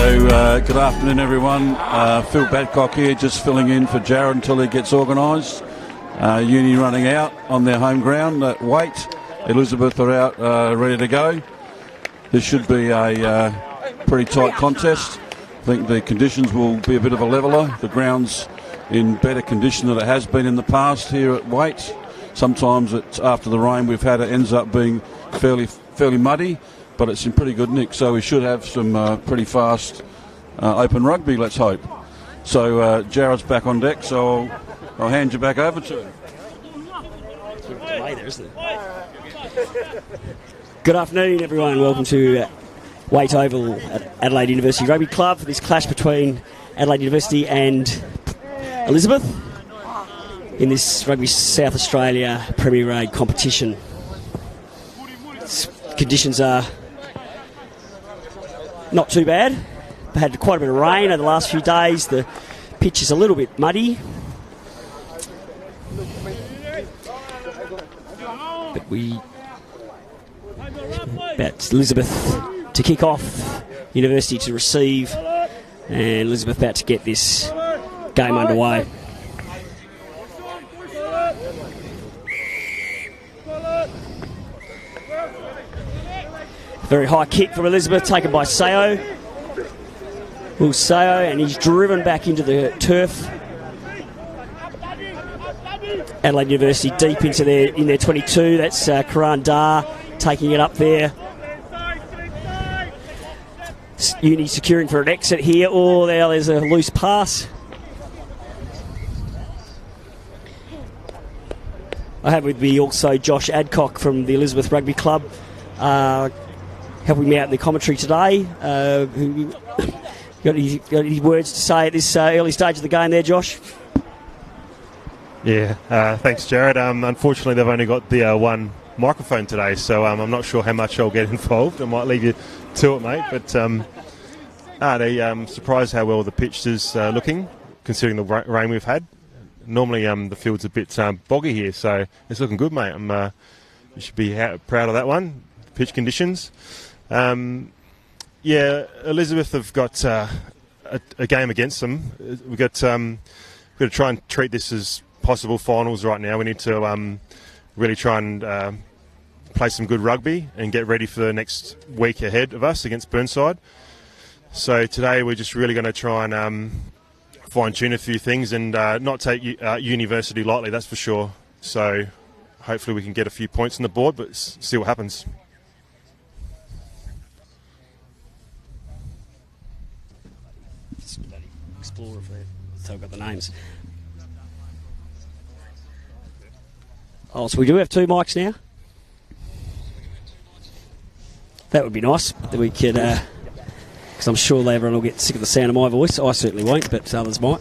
Good afternoon, everyone. Phil Badcock here, just filling in for Jared until he gets organised. Uni running out on their home ground at Waite. Elizabeth are out ready to go. This should be a pretty tight contest. I think the conditions will be a bit of a leveller. The ground's in better condition than it has been in the past here at Waite. Sometimes it's after the rain we've had, it ends up being fairly muddy, but it's in pretty good nick, so we should have some pretty fast open rugby, let's hope. So Jared's back on deck, so I'll hand you back over to him. Good afternoon, everyone. Welcome to Waite Oval at Adelaide University Rugby Club for this clash between Adelaide University and Elizabeth in this Rugby South Australia Premier Grade competition. Conditions are not too bad. We've had quite a bit of rain over the last few days. The pitch is a little bit muddy. But about Elizabeth to kick off, University to receive, and Elizabeth about to get this game underway. Very high kick from Elizabeth, taken by Seo. Will Seo, and he's driven back into the turf. Adelaide University deep into their 22. That's Karan Dar taking it up there. Uni securing for an exit here. Oh, there's a loose pass. I have with me also Josh Adcock from the Elizabeth Rugby Club, helping me out in the commentary today. Who got any words to say at this early stage of the game there, Josh? Yeah, thanks, Jared. Unfortunately, they've only got the one microphone today, so I'm not sure how much I'll get involved. I might leave you to it, mate. But they surprised how well the pitch is looking, considering the rain we've had. Normally, the field's a bit boggy here, so it's looking good, mate. You should be proud of that one. Pitch conditions. Elizabeth have got a game against them. We've got to try and treat this as possible finals right now. We need to really try and play some good rugby and get ready for the next week ahead of us against Burnside. So today we're just really going to try and fine-tune a few things and not take University lightly, that's for sure. So hopefully we can get a few points on the board, but see what happens. Explorer, so I've got the names. Oh, so we do have two mics now? That would be nice. That we could, because I'm sure everyone will get sick of the sound of my voice. I certainly won't, but others might.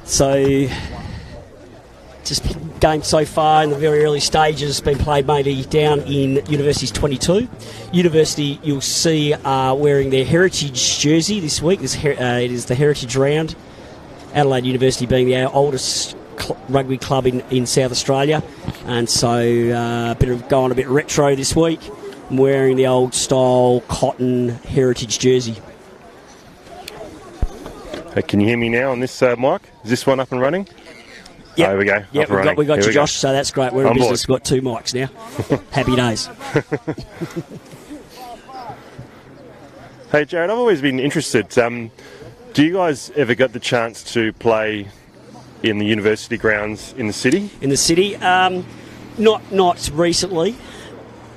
So, just game so far in the very early stages been played maybe down in University's 22. University, you'll see, are wearing their heritage jersey this week. It is the Heritage Round. Adelaide University being the oldest rugby club in South Australia, and so going a bit retro this week. I'm wearing the old style cotton heritage jersey. Hey, can you hear me now on this mic? Is this one up and running? Yep. There we go. Yeah, we got you, Josh. So that's great. We're in business. We've got two mics now. Happy days. Hey, Jared, I've always been interested. Do you guys ever get the chance to play in the university grounds in the city? In the city? Not recently.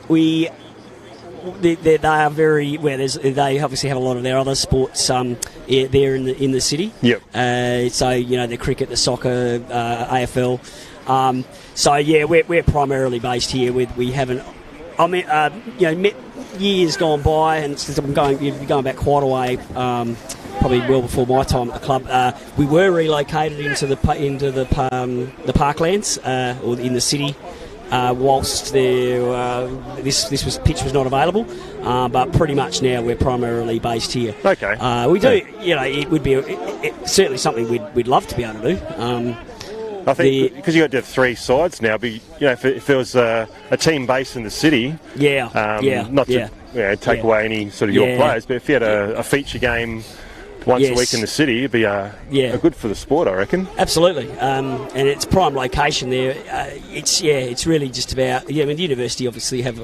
They are very they obviously have a lot of their other sports there in the city. Yep. So the cricket, the soccer, AFL. We're primarily based here. We haven't. I mean, years gone by, and since I'm going back quite a way. Probably well before my time at the club. We were relocated into the parklands or in the city. Whilst this pitch was not available, but pretty much now we're primarily based here. Okay. We do, it would be certainly something we'd love to be able to do. I think because you got to have three sides now, if it was a team based in the city, take away any sort of your players, but if you had a feature game once a week in the city, it'd be a good for the sport, I reckon. Absolutely, and it's prime location there. It's really just about the university obviously have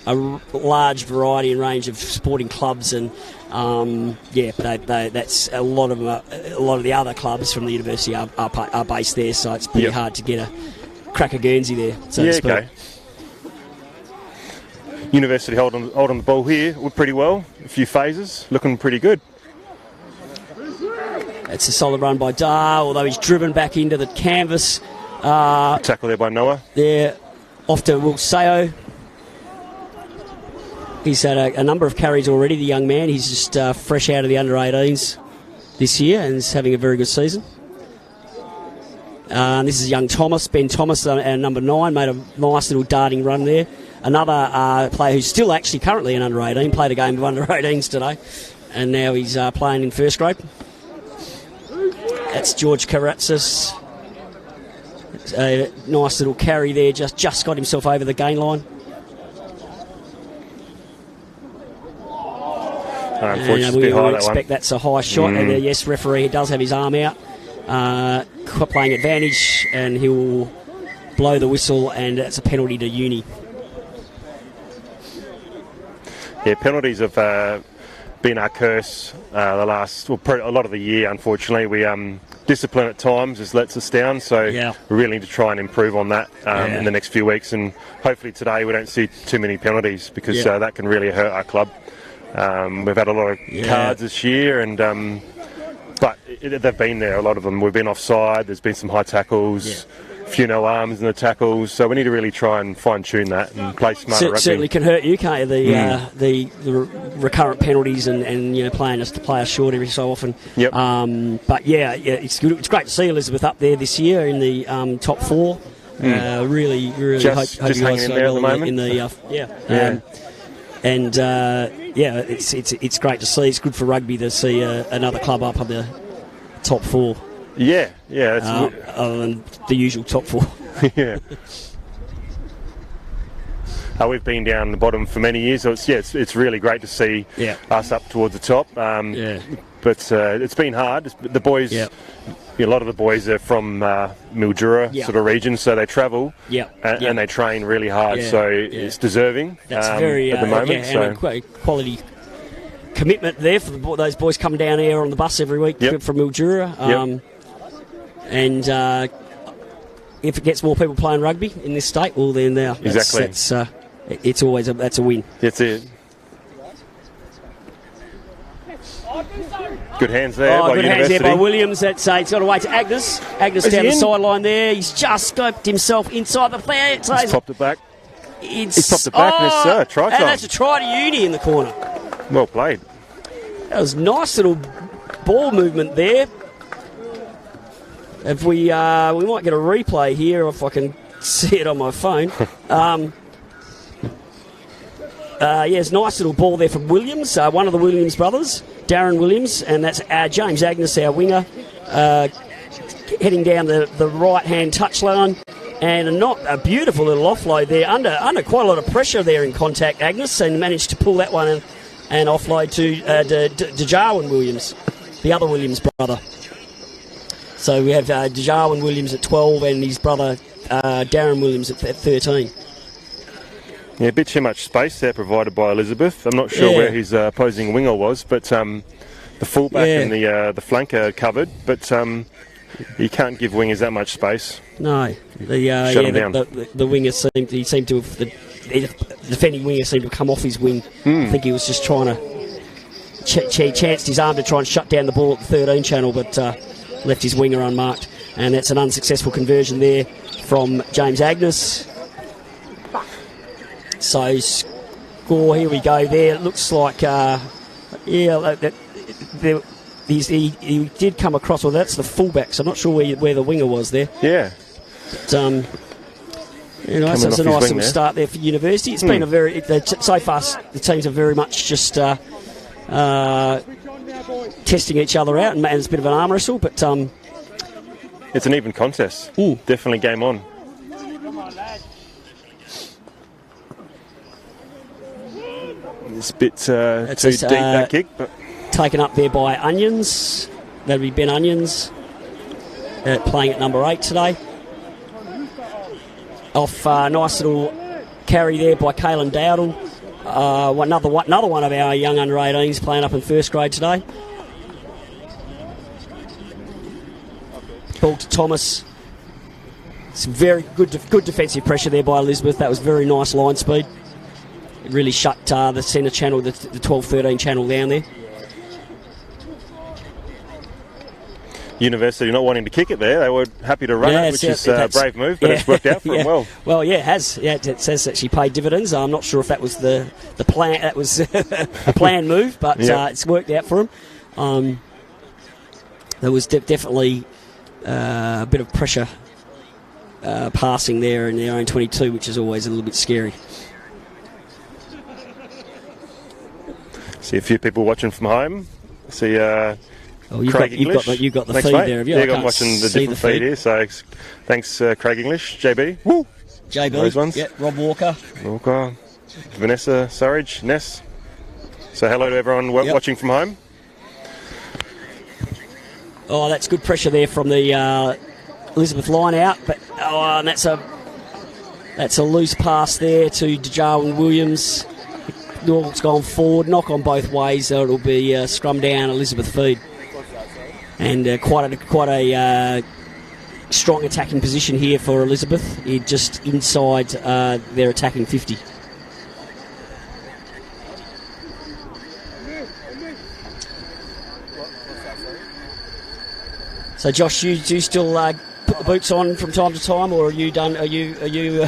a large variety and range of sporting clubs, and that's a lot of the other clubs from the university are based there, so it's pretty hard to get a crack a Guernsey there. So to speak. Okay. University hold on the ball here pretty well. A few phases, looking pretty good. It's a solid run by Dar, although he's driven back into the canvas. Tackle there by Noah. There, off to Will Seo. He's had a number of carries already, the young man. He's just fresh out of the under-18s this year and is having a very good season. This is young Thomas, Ben Thomas, number 9, made a nice little darting run there. Another player who's still actually currently an under-18, played a game of under-18s today, and now he's playing in first grade. That's George Karatzis. A nice little carry there, just got himself over the gain line. Unfortunately, we expect that's a high shot. And yes, referee does have his arm out, playing advantage, and he will blow the whistle, and it's a penalty to Uni. Yeah, penalties have been our curse a lot of the year. Unfortunately, we discipline at times just lets us down, so we really need to try and improve on that in the next few weeks, and hopefully today we don't see too many penalties, because that can really hurt our club. We've had a lot of cards this year, and but they've been there, a lot of them. We've been offside, there's been some high tackles, a few no arms in the tackles, so we need to really try and fine-tune that and play smarter rugby. Certainly can hurt you, can't you, the recurrent penalties and playing us to play us short every so often. But it's good. It's great to see Elizabeth up there this year in the top 4. Really hope you guys hanging in there at the moment. It's great to see. It's good for rugby to see another club up on the top 4. Other than the usual top 4. We've been down the bottom for many years, so it's really great to see us up towards the top. But it's been hard. The boys, a lot of the boys are from Mildura sort of region, so they travel and they train really hard. So it's deserving. That's very at the moment. And a quality commitment there for those boys coming down here on the bus every week from Mildura. And if it gets more people playing rugby in this state, well then that's it's always that's a win. That's it. Good hands there by good University. hands there by Williams. It's got away to Agnes. Agnes down the sideline there. He's just scoped himself inside the player. He's popped it back. He's popped it back, and it's try time. And that's a try to Uni in the corner. Well played. That was nice little ball movement there. If we might get a replay here if I can see it on my phone. It's a nice little ball there from Williams, one of the Williams brothers, Darren Williams, and that's James Agnes, our winger, heading down the right-hand touchline, and not a beautiful little offload there, under quite a lot of pressure there in contact, Agnes, and managed to pull that one and offload to Jarwin Williams, the other Williams brother. So we have Jarwin Williams at 12 and his brother Darren Williams at 13. Yeah, a bit too much space there provided by Elizabeth. I'm not sure where his opposing winger was, but the fullback and the flanker covered, but you can't give wingers that much space. No, the winger seemed to have the defending winger seemed to have come off his wing. I think he was just trying to chanced his arm to try and shut down the ball at the 13 channel, but left his winger unmarked, and that's an unsuccessful conversion there from James Agnes. So score, here we go there. It looks like, he did come across, well, that's the fullback, so I'm not sure where the winger was there. Yeah. But, so it's a nice little start there for University. It's been so far the teams are very much just testing each other out, and it's a bit of an arm wrestle, but it's an even contest. Definitely game on. It's a bit too deep, that kick. But taken up there by Onions. That'll be Ben Onions playing at number 8 today. Off nice little carry there by Caelan Dowdle. Another one of our young under 18s playing up in first grade today. Ball to Thomas. Some very good defensive pressure there by Elizabeth. That was very nice line speed. It really shut the centre channel, the 12-13 channel down there. University not wanting to kick it there. They were happy to run it, which is a brave move, but it's worked out for them well. Well, yeah, it has. Yeah, it says that she paid dividends. I'm not sure if that was the plan. That was a planned move, but it's worked out for them. There was definitely a bit of pressure passing there in their own 22, which is always a little bit scary. See a few people watching from home. See you've Craig got the thanks, feed mate. there, have you? Yeah, I'm watching the different feed here, so thanks Craig English, JB. Woo! JB, those ones. Yeah, Rob Walker, Vanessa Surridge, Ness. So hello to everyone watching from home. Oh, that's good pressure there from the Elizabeth line out, but and that's a loose pass there to Dejarwin Williams. Norfolk's gone forward, knock on both ways, so it'll be scrum down Elizabeth feed. And quite a strong attacking position here for Elizabeth, just inside their attacking 50. So, Josh, do you still put the boots on from time to time, or are you done? Are you?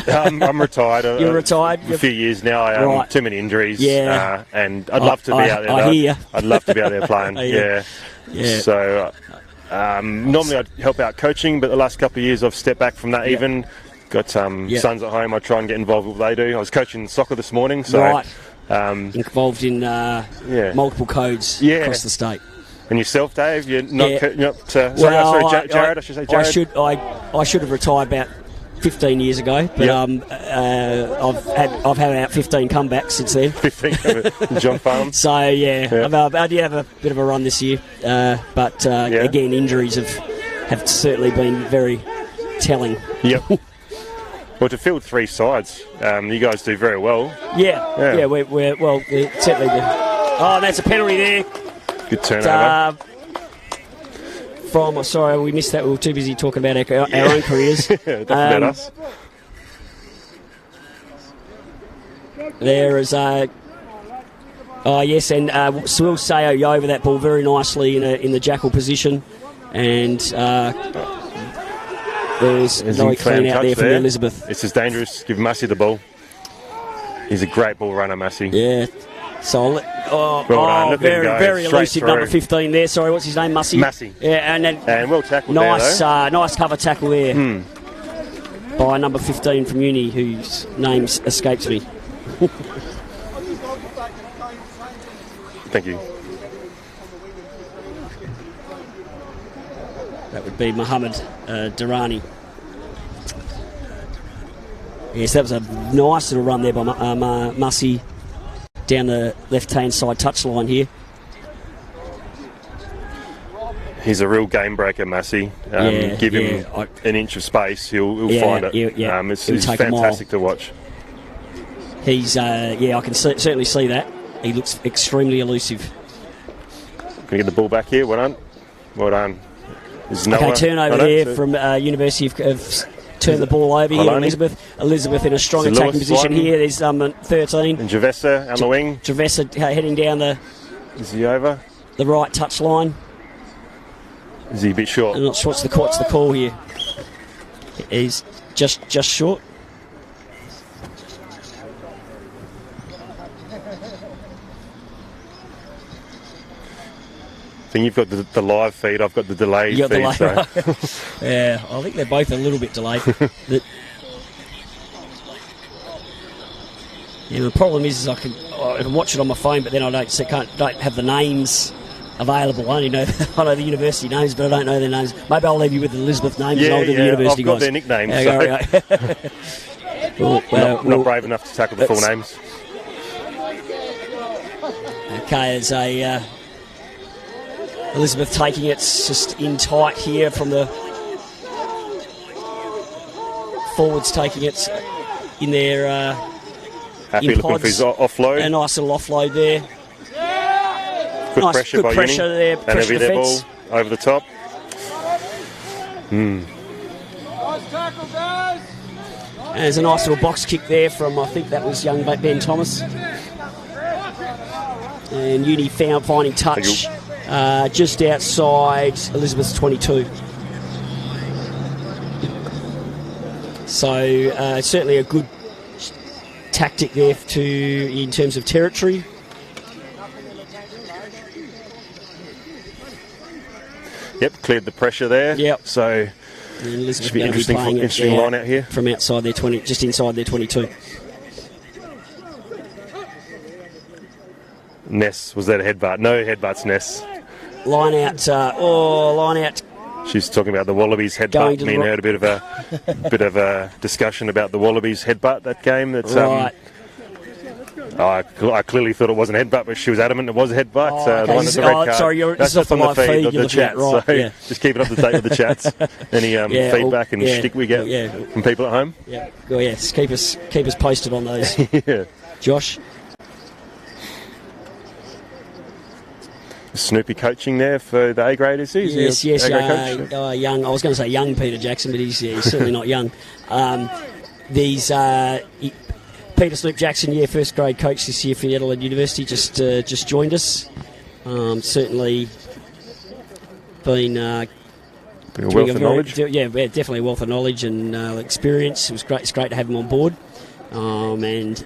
I'm retired. You're retired. A few years now. Right. Too many injuries. Yeah. And I'd love to be out there. I hear. I'd love to be out there playing. Yeah. So normally I'd help out coaching, but the last couple of years I've stepped back from that. Even got sons at home. I try and get involved with what they do. I was coaching soccer this morning. So involved in multiple codes across the state. And yourself, Dave? You're not. Jared. I should say Jared. I should have retired about 15 years ago, but I've had about 15 comebacks since then. 15 John Farm. So I did have a bit of a run this year, but again, injuries have certainly been very telling. Yep. Well, to field 3 sides, you guys do very well. Yeah. We're certainly. That's a penalty there. Good turnover. Sorry, we missed that. We were too busy talking about our own careers. That's about us. There is and Swill Sayo over that ball very nicely in the jackal position, and there's no clean out there from Elizabeth. This is dangerous. Give Massey the ball. He's a great ball runner, Massey. Yeah. So, very elusive number 15 there. Sorry, what's his name? Massey. Yeah, and well tackled nice, there, nice cover tackle there by number 15 from Uni, whose name escapes me. Thank you. That would be Mohammed Durrani. Yes, that was a nice little run there by Massey down the left-hand side touchline here. He's a real game breaker, Massey. Give him an inch of space, he'll find it. It's fantastic to watch. He's I can certainly see that. He looks extremely elusive. Can you get the ball back here? Well done. Turnover there from University of turned the ball over here. Elizabeth in a strong attacking position here. There's 13. And Javessa on the wing. Javessa heading down Is he over? The right touch line. Is he a bit short? I'm not sure what's the call here. He's just short. I think you've got the live feed, I've got the delayed feed. Yeah, I think they're both a little bit delayed. The problem is I can watch it on my phone, but then I don't have the names available. I know the university names, but I don't know their names. Maybe I'll leave you with the Elizabeth names and I'll do the university I've got guys. their nicknames. Not brave enough to tackle the full names. Okay, there's a Elizabeth taking it just in tight here from the forwards, taking it in their Happy in looking pods. for his offload. A nice little offload there. Good Nice, pressure good by pressure Uni. there, And pressure every their ball defence. over the top. And there's a nice little box kick there from, I think that was young Ben Thomas. And Uni finding touch just outside Elizabeth's 22. So certainly a good tactic there in terms of territory. Yep, cleared the pressure there. Yep. So Elizabeth should be going to interesting, playing interesting line out here. from outside their 20, just inside their 22. Ness, was that a headbutt? No headbutts, Ness. Line out. Line out. She's talking about the Wallabies Going headbutt. to Me the and her had a bit of a discussion about the Wallabies headbutt that game. That's Right. I clearly thought it wasn't a headbutt, but she was adamant it was a headbutt. Okay. The one with the red card. Sorry, that's this is just on the off the live feed feed of you're the looking at, chat. right, So yeah. just keep it up to date with the chats. Any feedback and shtick we get from people at home. Yeah. Well, yes. Keep us posted on those. Yeah. Josh. Snoopy coaching there for the A grade, is he? Is Yes. he a A-grade coach? Young. I was going to say young Peter Jackson, but he's certainly not young. Peter Snoop Jackson, first grade coach this year for Adelaide University, just joined us. Certainly been A wealth of knowledge. Definitely a wealth of knowledge and experience. It was great. It's great to have him on board, and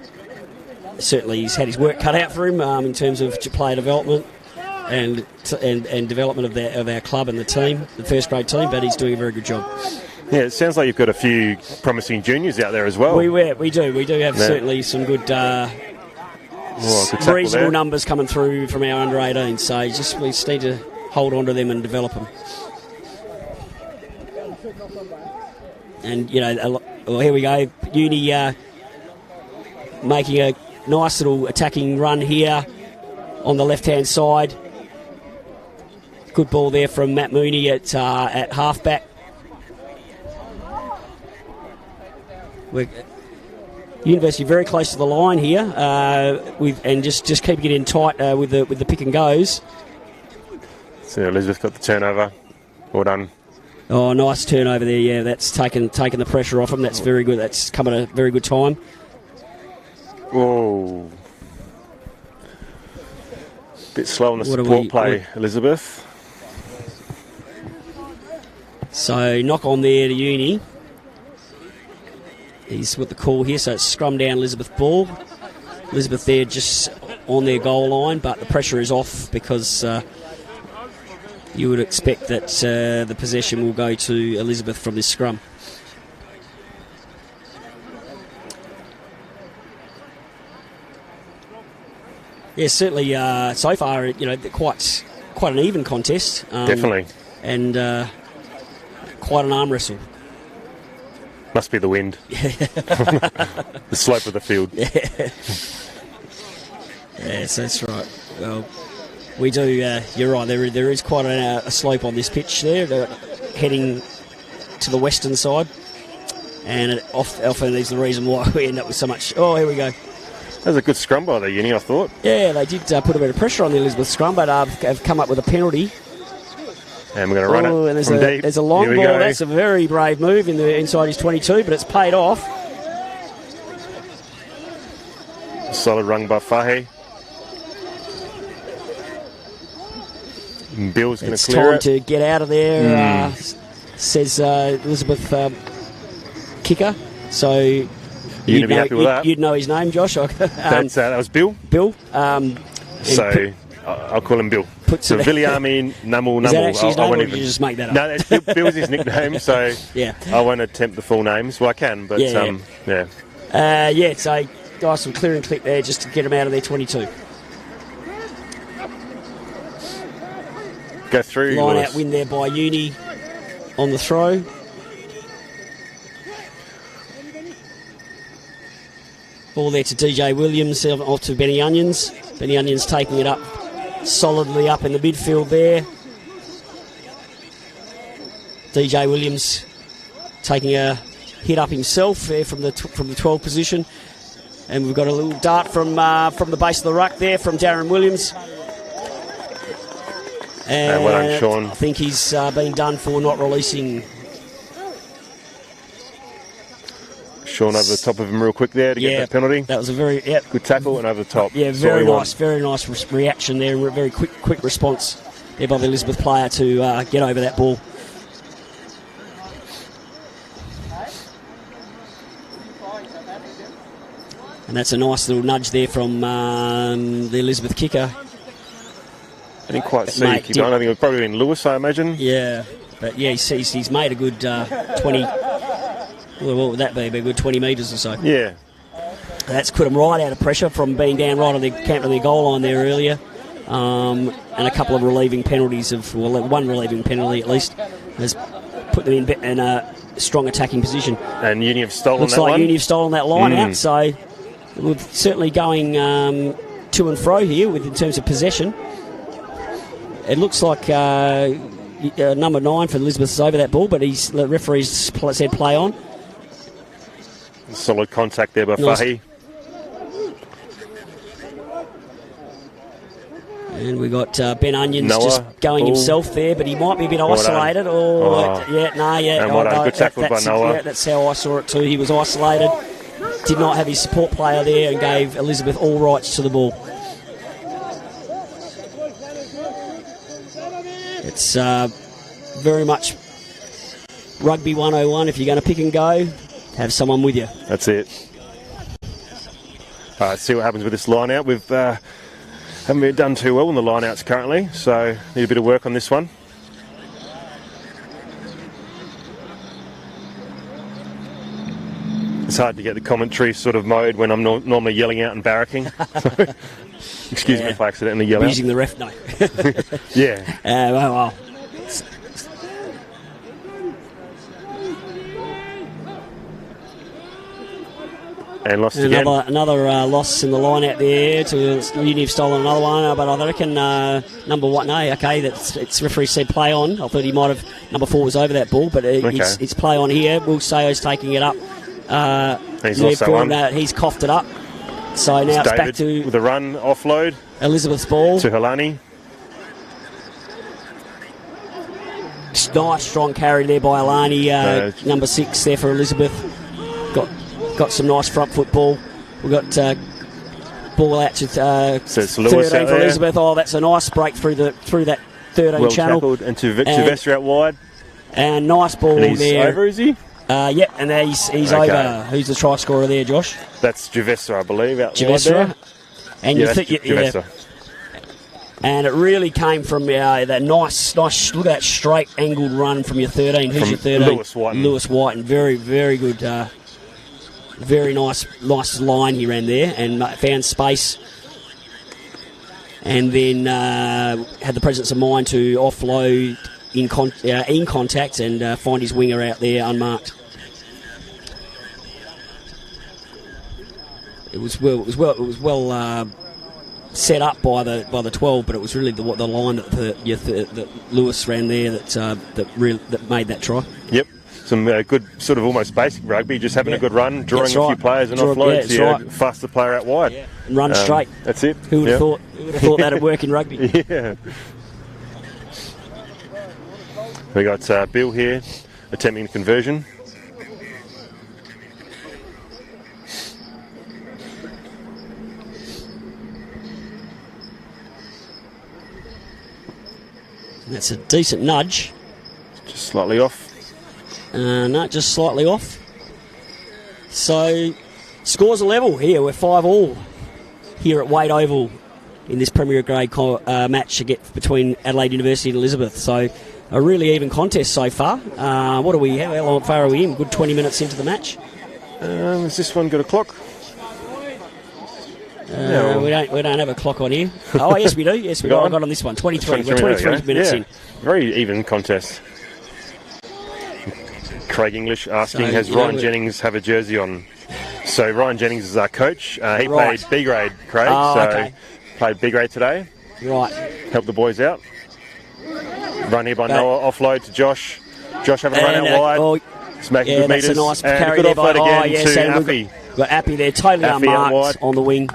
certainly he's had his work cut out for him in terms of player development and development of our club and the team, the first grade team. But he's doing a very good job. Yeah, it sounds like you've got a few promising juniors out there as well. We do have certainly some good. Good tackle reasonable there. numbers coming through from our under 18, so we just need to hold on to them and develop them. And here we go, Uni making a nice little attacking run here on the left-hand side. Good ball there from Matt Mooney at halfback. University very close to the line here, and just keeping it in tight with the pick and goes. So Elizabeth got the turnover. Well done. Oh, nice turnover there. Yeah, that's taken the pressure off him. That's very good. That's come at a very good time. Whoa. Bit slow on the support play, Elizabeth. So knock on there to Uni. He's with the call here, so it's scrum down Elizabeth ball. Elizabeth there just on their goal line, but the pressure is off because you would expect that the possession will go to Elizabeth from this scrum. Yeah, certainly so far, quite an even contest. Definitely. And quite an arm wrestle. Must be the wind. The slope of the field. Yes, that's right. Well, we do, you're right, there is quite a slope on this pitch there. They're heading to the western side. And it often is the reason why we end up with so much. Oh, here we go. That was a good scrum by the Uni, I thought. Yeah, they did put a bit of pressure on the Elizabeth scrum, but have come up with a penalty. And we're going to run it and from deep. There's a long Here we ball. go. That's a very brave move inside his 22, but it's paid off. Solid run by Fahe. And Bill's going to It's clear time it. to get out of there, says Elizabeth Kicker. So You'd be happy with that. You'd know his name, Josh. That was Bill. Bill. So I'll call him Bill. So Viliami Namu. Is that actually his I name, won't or did you just make that up? No, Bill's his nickname, so yeah. I won't attempt the full names. Well, I can, but Yeah. So nice little clear and click there just to get him out of their 22. Go through. Line out win there by Uni on the throw. Ball there to DJ Williams, off to Benny Onions. But the Onions taking it up solidly up in the midfield there. DJ Williams taking a hit up himself there from the 12 position. And we've got a little dart from the base of the ruck there from Darren Williams. And well done, Sean. I think he's been done for not releasing. Sean over the top of him real quick there to get that penalty. That was a very good tackle and over the top. Yeah, very nice reaction there, and very quick response there by the Elizabeth player to get over that ball. And that's a nice little nudge there from the Elizabeth kicker. I didn't quite see. I think it was probably been Lewis, I imagine. Yeah, but yeah, he's made a good 20. Well, what would that be? A good 20 metres or so. Yeah. That's put them right out of pressure from being down right on the camp of their goal line there earlier. And a couple of relieving penalties one relieving penalty at least has put them in a strong attacking position. And Uni have stolen Looks that like one. Uni have stolen that line out, so we're certainly going to and fro here in terms of possession. It looks like number 9 for Elizabeth is over that ball, but the referee's said play on. Solid contact there by Nice. Fahy. And we got Ben Onions Noah, just going himself there, but he might be a bit isolated. Good tackle by Noah. Yeah, that's how I saw it too. He was isolated, did not have his support player there, and gave Elizabeth all rights to the ball. It's very much rugby 101. If you're going to pick and go, have someone with you. That's it. All right, see what happens with this line out. We've haven't been done too well in the line outs currently, so need a bit of work on this one. It's hard to get the commentary sort of mode when I'm normally yelling out and barracking. Excuse me if I accidentally yell out. Using the ref, no. Yeah. Well. And lost again. Another loss in the line out there. Uni have stolen another one, but I reckon number one. No, okay, it's referee said play on. I thought he might have number 4 was over that ball, but it's play on here. Will Sayo's taking it up. He's also one. He's coughed it up. So now it's back to with a run offload. Elizabeth's ball to Helani. Nice strong carry there by Alani, number 6 there for Elizabeth. Got some nice front foot ball. We've got ball out to 13 for Elizabeth. Oh, that's a nice break through that 13 channel. Well tackled, and to Vester out wide. And nice ball and he's there. Over, is he? Yep, and he's over. Who's the try scorer there, Josh? That's Javessa, I believe, out Javessa. wide there. And Javessa. And it really came from that nice. Look at that straight angled run from your 13. Who's your 13? Lewis White. Lewis White, and very, very good. Very nice line he ran there and found space, and then had the presence of mind to offload in contact and find his winger out there unmarked. It was well set up by the 12, but it was really the line that Lewis ran there that made that try. Yep. Some good sort of almost basic rugby, just having a good run, drawing a few players and offloads, fast the player out wide. Yeah. And run straight. That's it. Who would have thought? Who would have thought that'd work in rugby? Yeah. We got Bill here attempting the conversion. That's a decent nudge. Just slightly off. No, just slightly off. So, scores are level here. We're 5-5 here at Wade Oval in this Premier Grade match between Adelaide University and Elizabeth. So, a really even contest so far. What are we? How far are we in? Good 20 minutes into the match. Has this one got a clock? We don't have a clock on here. Oh, yes, we do. Yes, we do. I got on this one. 23. We're 23 minutes in. Very even contest. Craig English asking, has Ryan Jennings have a jersey on? So Ryan Jennings is our coach. He played B grade, Craig. Okay. played big grade today. Right. Helped the boys out. Run here by Noah, offload to Josh. Josh having a run out wide. He's making good meters. That's a nice and carry a good there by offload again to Appy. Appy. Got Appy there, totally Appy unmarked on the wing.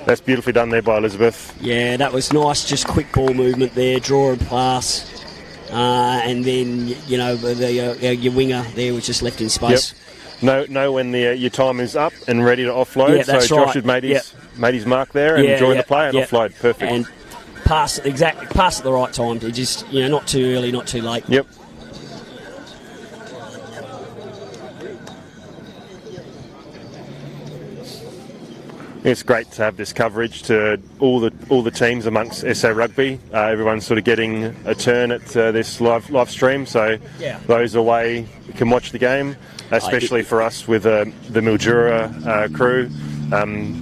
That's beautifully done there by Elizabeth. Yeah, that was nice. Just quick ball movement there, draw and pass. And then, you know, your winger there was just left in space. Yep. Know when your time is up and ready to offload. Yeah, that's so Josh had made his mark there and joined the play and offload. Perfect. And pass at the right time. To just, you know, not too early, not too late. Yep. It's great to have this coverage to all the teams amongst SA Rugby. Everyone's sort of getting a turn at this live stream, so those away can watch the game, especially for us with the Mildura crew,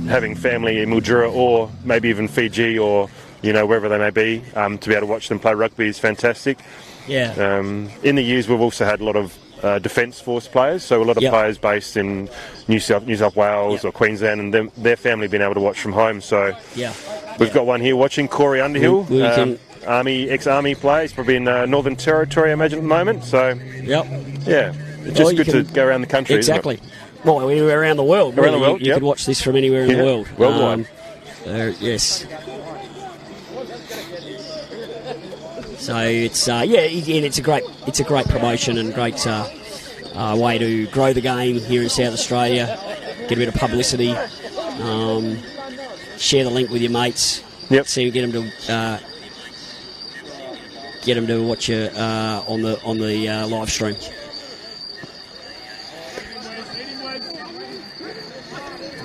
having family in Mildura or maybe even Fiji or, you know, wherever they may be, to be able to watch them play rugby is fantastic. Yeah. In the years, we've also had a lot of Defence Force players, so a lot of players based in New South Wales or Queensland, and their family being able to watch from home. So we've got one here watching, Corey Underhill, ex-Army player. He's probably in Northern Territory, I imagine, at the moment. So it's just good to go around the country. Exactly. Isn't it? Well, anywhere around the world. Around the world, you could watch this from anywhere in the world. Worldwide. Yes. So it's it's a great promotion and great way to grow the game here in South Australia. Get a bit of publicity, share the link with your mates. See, get them to watch you on the live stream.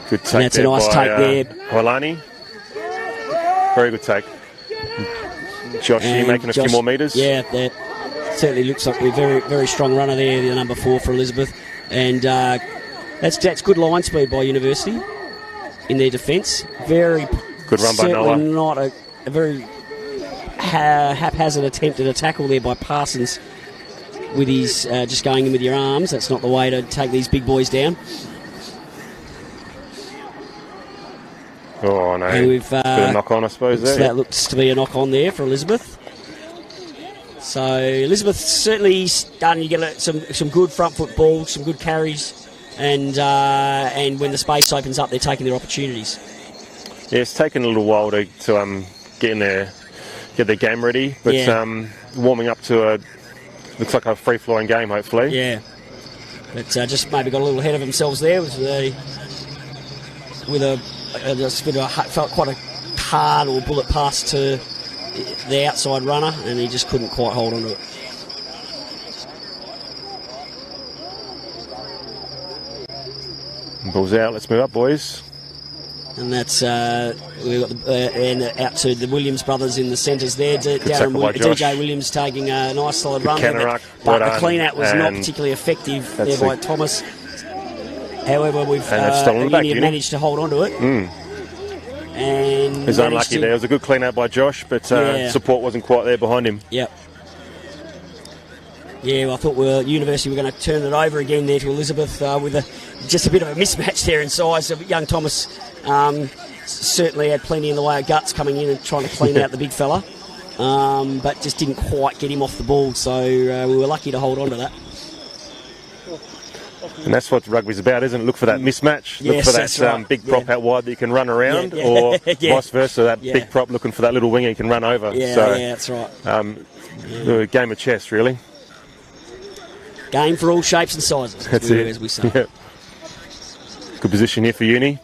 Good take. And that's a nice take there. Hoilani. Very good take. Josh here making a few more metres. Yeah, that certainly looks like a very, very strong runner there, the number 4 for Elizabeth. And that's good line speed by University in their defence. Very good run by Noah. Not a very haphazard attempt at a tackle there by Parsons with his just going in with your arms. That's not the way to take these big boys down. Oh, no. And we've, bit of knock on, I suppose. So that looks to be a knock on there for Elizabeth. So Elizabeth certainly starting to get some good front foot balls, some good carries, and when the space opens up, they're taking their opportunities. Yeah, it's taken a little while to get in there, get their game ready, but warming up to looks like a free flowing game, hopefully. Yeah, but just maybe got a little ahead of themselves there with felt quite a hard or bullet pass to the outside runner, and he just couldn't quite hold on to it. Ball's out. Let's move up, boys. And that's we've got and out to the Williams brothers in the centres there. DJ Williams taking a nice solid run there, but the clean out was not particularly effective there by Thomas. However, we've managed to hold on to it. And it was unlucky there. It was a good clean out by Josh, but support wasn't quite there behind him. Yep. Yeah, well, I thought University were going to turn it over again there to Elizabeth with just a bit of a mismatch there in size. Young Thomas certainly had plenty in the way of guts coming in and trying to clean out the big fella, but just didn't quite get him off the ball, so we were lucky to hold on to that. And that's what rugby's about, isn't it? Look for that mismatch. Look for that big prop out wide that you can run around, or vice versa, that big prop looking for that little winger you can run over. That's right. A game of chess, really. Game for all shapes and sizes, as we say. Yep. Good position here for Uni.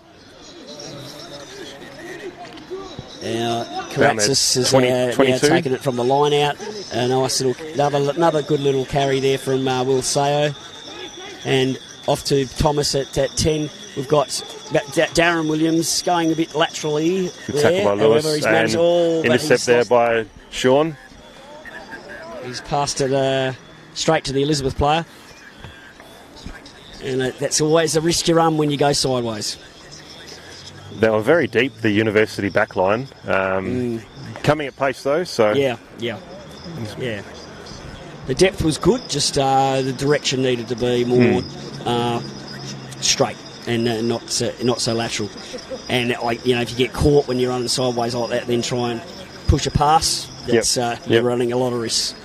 Karatzis is now taking it from the line out. A nice little, another good little carry there from Will Sayo. And off to Thomas at 10. We've got Darren Williams going a bit laterally. Good tackle by Lewis. And intercept there by Sean. He's passed it straight to the Elizabeth player. And that's always a risk you run when you go sideways. They were very deep, the University back line. Coming at pace, though. So Yeah. The depth was good, just the direction needed to be more straight. and not so lateral. And if you get caught when you're running sideways like that, then try and push a pass. That's you're running a lot of risks.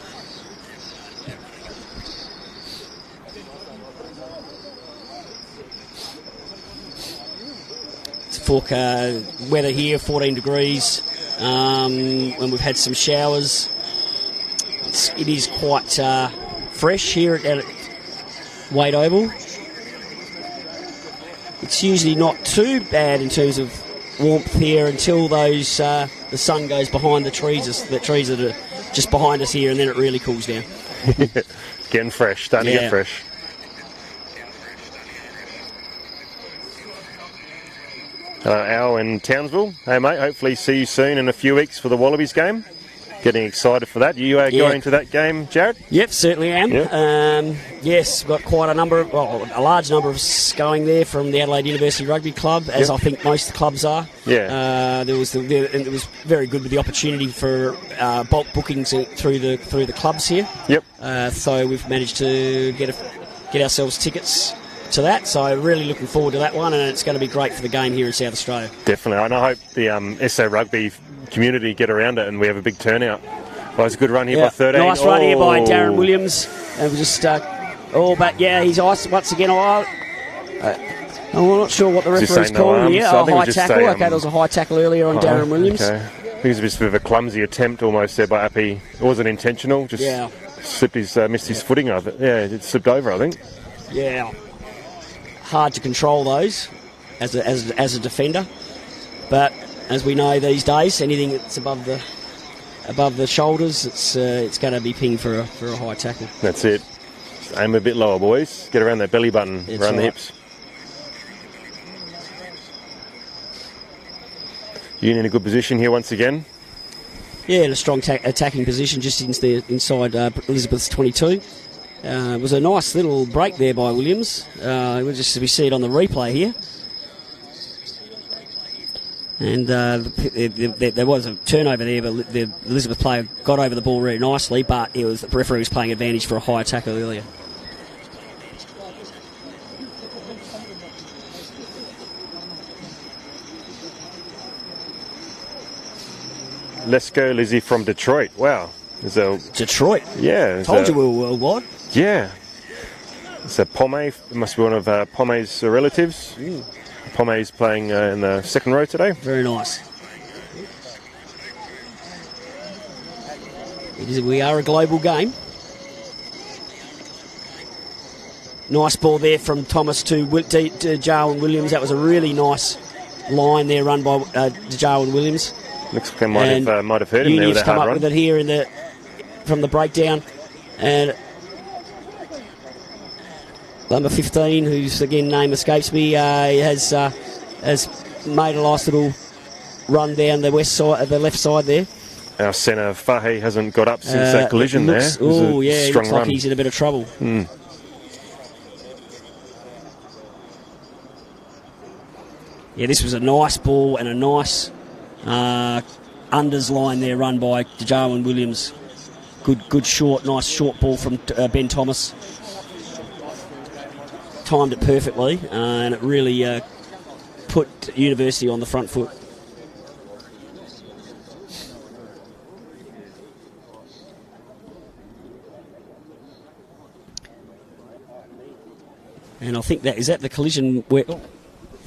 Fork weather here, 14 degrees, and we've had some showers. It is quite fresh here at Wade Oval. It's usually not too bad in terms of warmth here until the sun goes behind the trees. The trees that are just behind us here, and then it really cools down. Getting fresh, starting to get fresh. Hello, Al in Townsville. Hey, mate, hopefully see you soon in a few weeks for the Wallabies game. Getting excited for that. You are going to that game, Jared? Yep, certainly am. Yep. Yes, got quite a large number of us going there from the Adelaide University Rugby Club, as I think most clubs are. Yeah. And it was very good with the opportunity for bulk bookings through the clubs here. Yep. So we've managed to get ourselves tickets to that, so really looking forward to that one, and it's going to be great for the game here in South Australia. Definitely, and I hope the SA Rugby community get around it and we have a big turnout. Well, it's a good run here by 13. Nice run here by Darren Williams, and we just but he's ice once again. I'm not sure what the referee's calling here. A high tackle. Okay, there was a high tackle earlier on Darren Williams. Okay. I think it was just a bit of a clumsy attempt almost there by Appy. It wasn't intentional, just missed his footing of it. Yeah, it slipped over, I think. Yeah. Hard to control those as a defender, but as we know these days, anything that's above the shoulders, it's going to be pinged for a high tackle. That's it. Just aim a bit lower, boys. Get around that belly button, around the hips. Union in a good position here once again. Yeah, in a strong attacking position just inside Elizabeth's 22. It was a nice little break there by Williams. We see it on the replay here. And there was a turnover there, but the Elizabeth player got over the ball really nicely, but the referee was playing advantage for a higher tackle earlier. Let's go, Lizzie from Detroit. Wow. Detroit? Yeah. Told you we were worldwide. Yeah. It's a Pomme. It must be one of Pomme's relatives. Pomme's playing in the second row today. Very nice. We are a global game. Nice ball there from Thomas to Jarwin Williams. That was a really nice line there run by Jarwin Williams. Looks like I might have heard him there with a hard run. Come up with it here from the breakdown. And number 15, whose again name escapes me, has made a nice little run down the left side there. Our centre Fahy hasn't got up since that collision there. Oh yeah, he looks like he's in a bit of trouble. Yeah, this was a nice ball and a nice unders line there run by Jarwin Williams. Good nice short ball from Ben Thomas. Timed it perfectly, and it really put University on the front foot. And I think is that the collision where... Oh.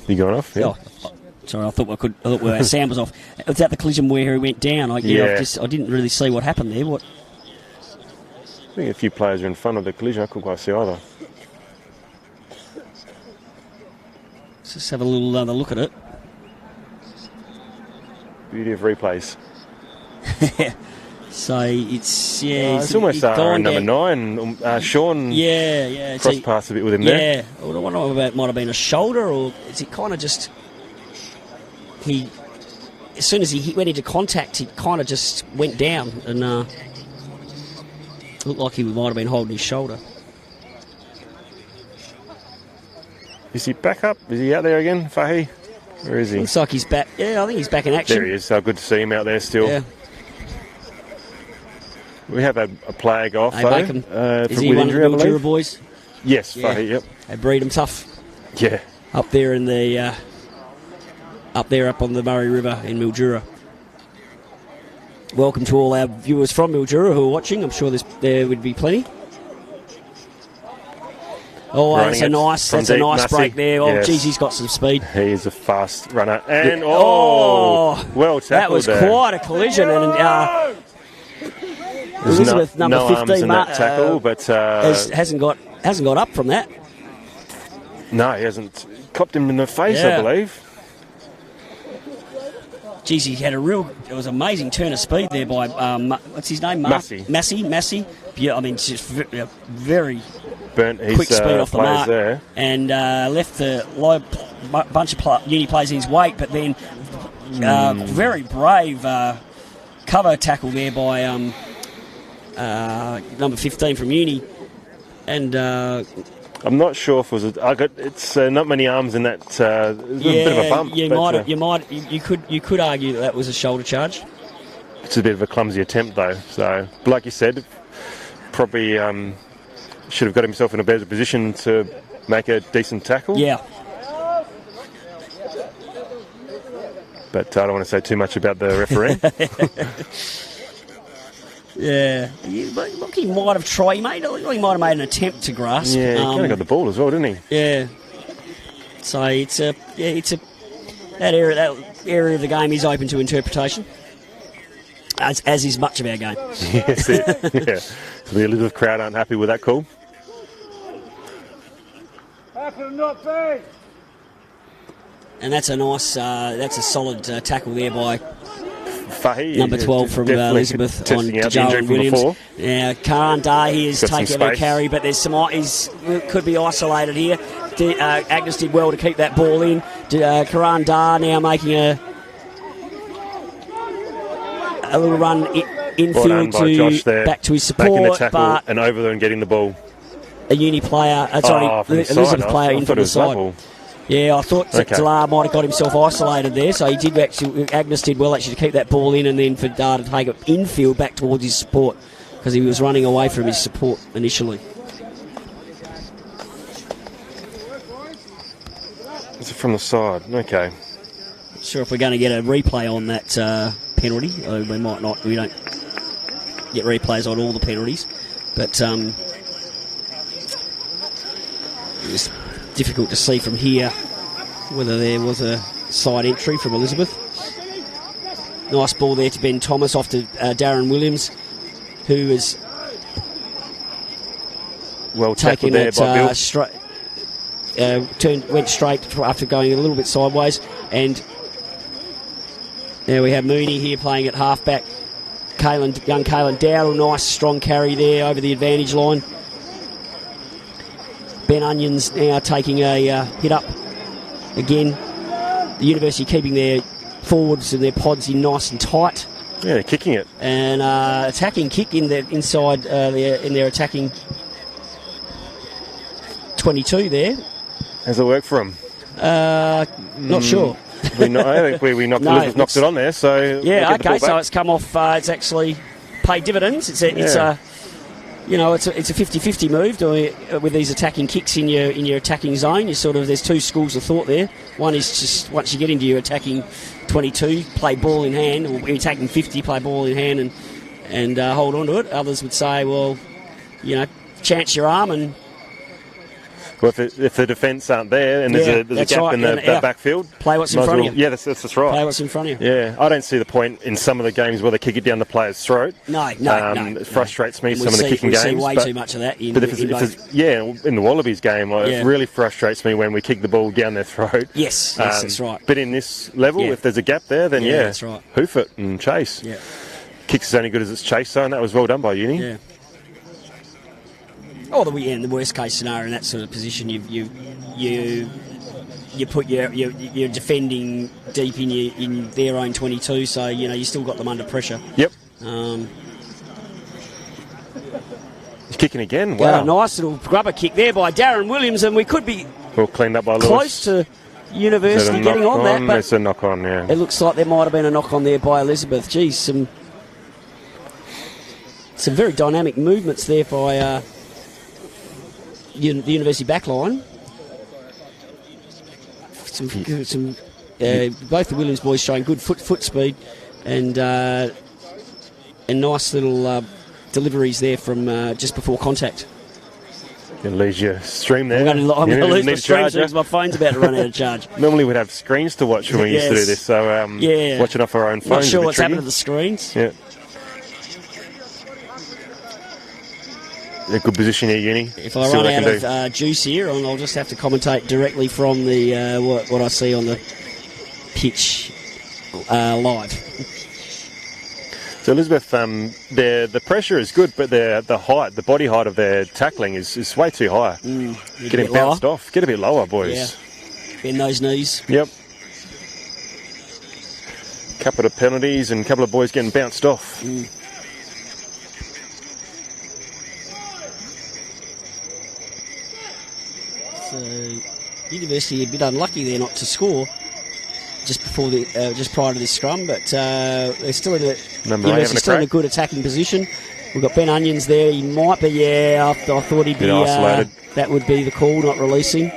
You going off? Yeah. Oh, sorry, I thought our sound was off. Was that the collision where he went down? I didn't really see what happened there. What? I think a few players are in front of the collision. I couldn't quite see either. Let's just have a little other look at it. Beauty of replays. So it's it's almost number 9. Sean. Yeah. Cross pass a bit with him there. Yeah. I wonder if it might have been a shoulder, or is it kind of just as soon as he went into contact, he kind of just went down and looked like he might have been holding his shoulder. Is he back up? Is he out there again, Fahy? Where is he? Looks like he's back. Yeah, I think he's back in action. There he is. So good to see him out there still. Yeah. We have a player go off, though. Is he one of the Mildura boys? Yes, Fahy, yep. They breed him tough. Yeah. up there in the up on the Murray River in Mildura. Welcome to all our viewers from Mildura who are watching. I'm sure there would be plenty. Oh, that's a nice Massey. break there. Oh, yes. geez, he's got some speed. He is a fast runner. And, well tackled that was there. quite a collision. And Elizabeth, number no 15, arms in that tackle, but hasn't got up from that. No, he hasn't. Copped him in the face, I believe. Geez, he had it was an amazing turn of speed there by, what's his name? Massey. Yeah, I mean, just very burnt his quick speed off the mark there. and left the bunch of uni players in his wake, but then very brave cover tackle there by number 15 from uni. And I'm not sure if it was. It's not many arms in that. A bit of a bump. You could argue that was a shoulder charge. It's a bit of a clumsy attempt, though. So, like you said, probably should have got himself in a better position to make a decent tackle. Yeah. But I don't want to say too much about the referee. Yeah, look, he might have tried. He might have made an attempt to grasp. Yeah, he kind of got the ball as well, didn't he? Yeah. So that area of the game is open to interpretation, as is much of our game. Yes, yeah. So the Elizabeth crowd aren't happy with that call. And that's a nice, that's a solid tackle there by Fahy, number 12 from Elizabeth on Jarrell Williams. Now, Karan Dar here is taking a carry, but there's could be isolated here. Agnes did well to keep that ball in. Karan Dar now making a little run infield back to his support, back in the tackle but and over there and getting the ball. A uni player, Elizabeth player in from the side. Level. Yeah, I thought Talar might have got himself isolated there, so Agnes did well actually to keep that ball in and then for Dar to take it infield back towards his support because he was running away from his support initially. Is it from the side? Okay. Not sure if we're going to get a replay on that penalty. We might not. We don't get replays on all the penalties, but it's difficult to see from here whether there was a side entry from Elizabeth. Nice ball there to Ben Thomas off to Darren Williams, who is well taking there by Bill. Went straight after going a little bit sideways, and now we have Mooney here playing at halfback. Young Kaylin Dowdle, nice strong carry there over the advantage line. Ben Onions now taking a hit up again. The University keeping their forwards and their pods in nice and tight. Yeah, they're kicking it. And attacking kick in the inside in their attacking 22 there. How's it work for them? Not sure. I think we knocked it on there. So yeah, okay. So it's come off. It's actually paid dividends. It's a 50-50 move with these attacking kicks in your attacking zone. There's two schools of thought there. One is just once you get into your attacking 22, play ball in hand, or your attacking 50, play ball in hand and hold on to it. Others would say, well, chance your arm and. Well, if the defence aren't there and there's a gap in the backfield, play what's in front of you. Yeah, that's right. Play what's in front of you. Yeah, I don't see the point in some of the games where they kick it down the player's throat. No. It frustrates me, some of the kicking games. We see way too much of that in in the Wallabies game, it really frustrates me when we kick the ball down their throat. Yes, that's right. But in this level, if there's a gap there, then that's right. Hoof it and chase. Yeah. Kicks is only good as its chase, so and that was well done by Uni. Yeah. Oh, in the worst case scenario in that sort of position, you put your defending deep in their own 22, so you still got them under pressure. Yep. He's kicking again. Wow. Nice little grubber kick there by Darren Williams, and we could be cleaned up by Lewis. Close to University getting on that, but it's a knock on. Yeah. It looks like there might have been a knock on there by Elizabeth. Geez, some very dynamic movements there by. The University backline. Both the Williams boys showing good foot speed and nice little deliveries there from just before contact. Going to lose your stream there. I'm going to lose my stream because my phone's about to run out of charge. Normally we'd have screens to watch when we used to do this, so watching off our own phones. Not sure is a bit what's tricky. happened to the screens. Yeah. A good position here, Uni. If I run out of juice here, I'll just have to commentate directly from the what I see on the pitch live. So Elizabeth, the pressure is good, but the body height of their tackling is way too high. Getting bounced off. Get a bit lower, boys. Yeah. Bend those knees. Yep. Couple of penalties and a couple of boys getting bounced off. So University a bit unlucky there not to score just before just prior to this scrum, but they're still in a good attacking position. We've got Ben Onions there. He might be, I thought he'd be isolated. That would be the call, not releasing.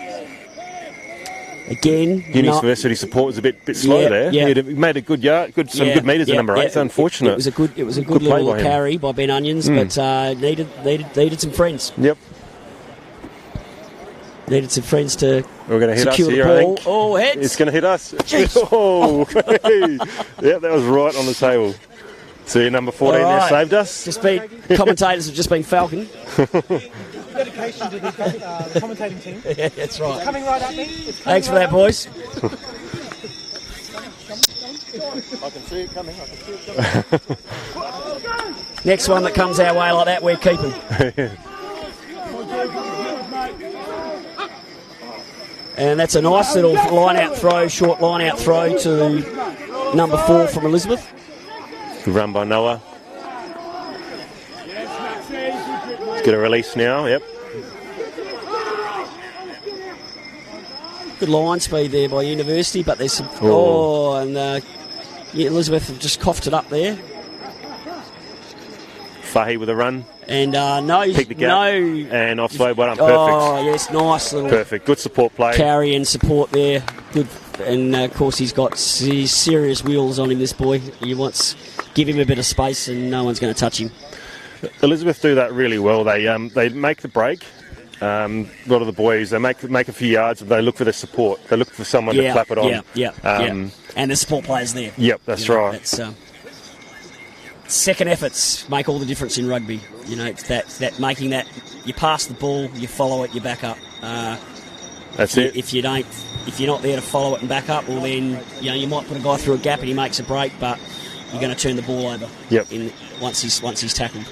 Again, University support was a bit slow there. Yeah. He made a good good meters at number 8. It's unfortunate. It was a good little carry by Ben Onions, but needed some friends. Yep. Needed some friends to We're going to hit us secure here, the ball. I think. Oh, heads. It's going to hit us. Jeez. Oh, yeah, that was right on the table. See, number 14 there saved us. Commentators have just been falcon. Dedication to the commentating team. Yeah, that's right. It's coming right at me. Thanks for that, boys. I can see it coming. Next one that comes our way like that, we're keeping. And that's a nice little short line-out throw to number 4 from Elizabeth. Good run by Noah. He's got a release now, yep. Good line speed there by University, but there's some... Elizabeth have just coughed it up there. Fahy with a run. And pick the gap. And offload, well done, perfect. Oh, yes, nice little... Perfect, good support play. Carry and support there. Good. And, of course, he's got serious wheels on him, this boy. You want give him a bit of space and no one's going to touch him. Elizabeth do that really well. They make the break. A lot of the boys, they make a few yards and they look for the support. They look for someone to clap it on. Yeah. And the support players there. Yep, that's right. That's, second efforts make all the difference in rugby. You know, it's that making that you pass the ball, you follow it, you back up. That's it. If you're not there to follow it and back up, well then you might put a guy through a gap and he makes a break, but you're going to turn the ball over. Yep. Once he's tackled.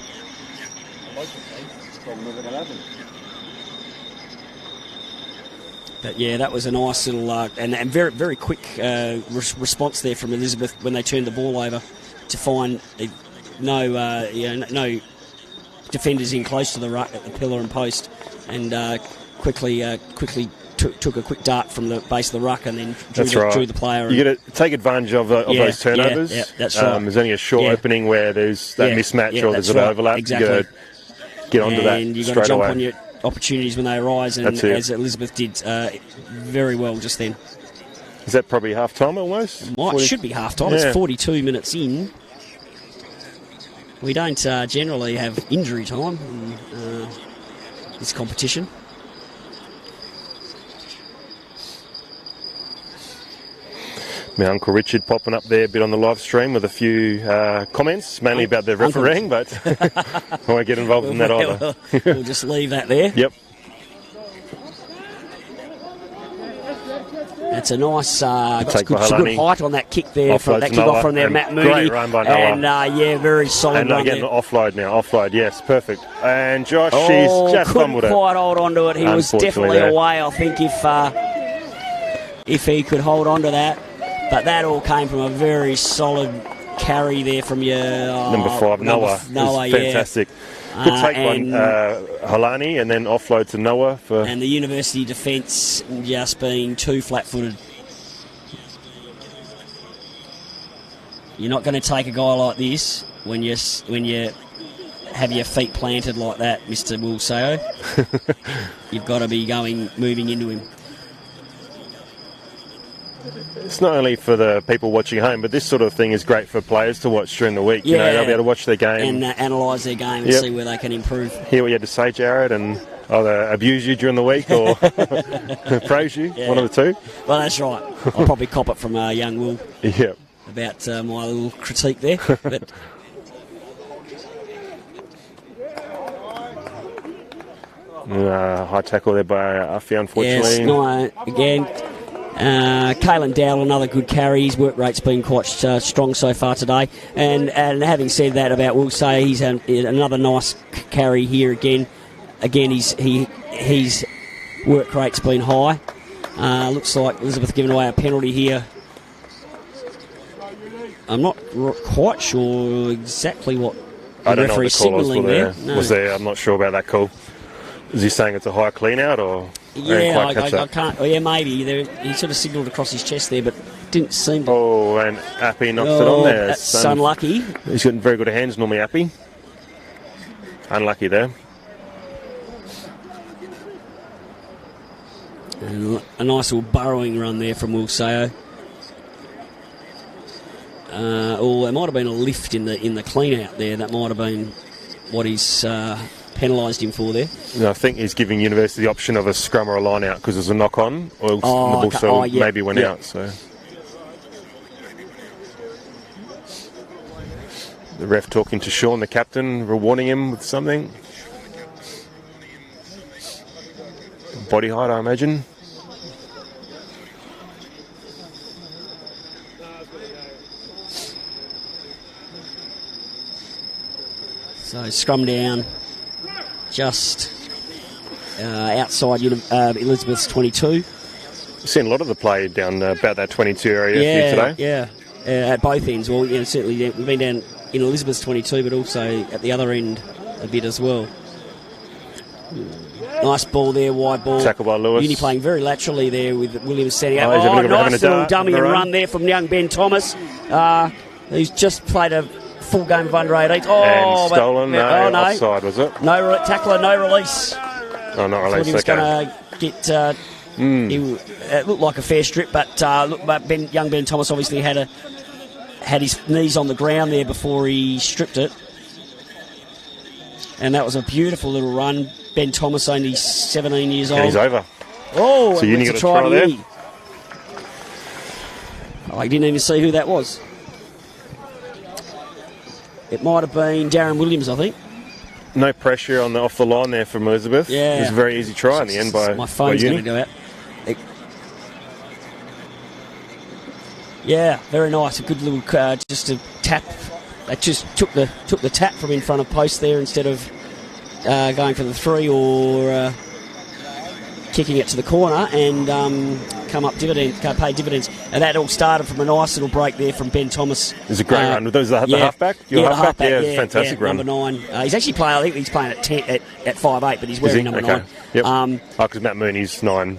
But yeah, that was a nice little and very very quick response there from Elizabeth when they turned the ball over to find no defenders in close to the ruck at the pillar and post, and quickly took a quick dart from the base of the ruck and then drew the player. You got to take advantage of those turnovers. Yeah, that's right. There's only a short opening where there's that mismatch or there's an overlap. Exactly. You got to get onto that and you've got straight to jump away. on your opportunities when they arise, and as Elizabeth did very well just then. Is that probably half time almost? Should be half time. It's 42 minutes in. We don't generally have injury time in this competition. My Uncle Richard popping up there a bit on the live stream with a few comments, mainly about the refereeing, but I won't get involved in that either. We'll just leave that there. Yep. That's a nice, good height on that kick there. From that kick off from there, Matt Mooney. Great run by Noah. And very solid and run again, there. offload, yes, perfect. And Josh, he's just fumbled it. Couldn't quite hold on to it. He was definitely away, I think, if he could hold on to that. But that all came from a very solid carry there from your... number 5, Noah. Fantastic. Good take by Halani and then offload to Noah. And the University defence just being too flat-footed. You're not going to take a guy like this when you have your feet planted like that, Mr. Wilseo. You've got to be moving into him. it's not only for the people watching at home, but this sort of thing is great for players to watch during the week. You know, they'll be able to watch their game and analyse their game and see where they can improve. Hear what you had to say, Jared, and either abuse you during the week or praise you, one of the two. Well, that's right. I'll probably cop it from young Will about my little critique there. But high tackle there by Uffy, unfortunately. Yes, no, again. Caelan Dowell, another good carry. His work rate's been quite strong so far today. And having said that about Will Say, he's another nice carry here again. Again, his work rate's been high. Looks like Elizabeth giving away a penalty here. I'm not quite sure exactly what the referee's signalling there. I'm not sure about that call. Is he saying it's a high clean out or? I can't. Oh, yeah, maybe. He sort of signalled across his chest there, but didn't seem to. Oh, and Appy knocks it on there. That's unlucky. He's got very good hands normally, Appy. Unlucky there. And a nice little burrowing run there from Will Sayo. There might have been a lift in the clean out there. That might have been what he's penalised him for there. I think he's giving University the option of a scrum or a line out because there's a knock on, or the ball maybe went out. So the ref talking to Sean, the captain, rewarding him with something. Body height, I imagine. So scrum down just outside Elizabeth's 22. We've seen a lot of the play down about that 22 area today. Yeah, at both ends. Well, certainly we've been down in Elizabeth's 22, but also at the other end a bit as well. Nice ball there, wide ball. Tackle by Lewis. Uni playing very laterally there with Williams standing up. Nice little dummy and run there from young Ben Thomas. Who's just played a full game of under 18. And stolen. No, offside, was it? No tackler, no release. Oh, not release. He was going to get. It looked like a fair strip, but young Ben Thomas obviously had his knees on the ground there before he stripped it, and that was a beautiful little run. Ben Thomas, only 17 years old. And he's over. Oh, so Uni got a try there. I didn't even see who that was. It might have been Darren Williams, I think. No pressure off the line there from Elizabeth. Yeah. It was a very easy try in the end by my phone's going to go out. Yeah, very nice. A good little just a tap. They just took the tap from in front of post there instead of going for the three or kicking it to the corner and pay dividends. And that all started from a nice little break there from Ben Thomas. It was a great run. Was the halfback? The halfback. Yeah, it was a fantastic run. Number 9. He's actually playing. I think he's playing at 10 at 5'8", but he's wearing number 9. Yep. Because Matt Mooney's 9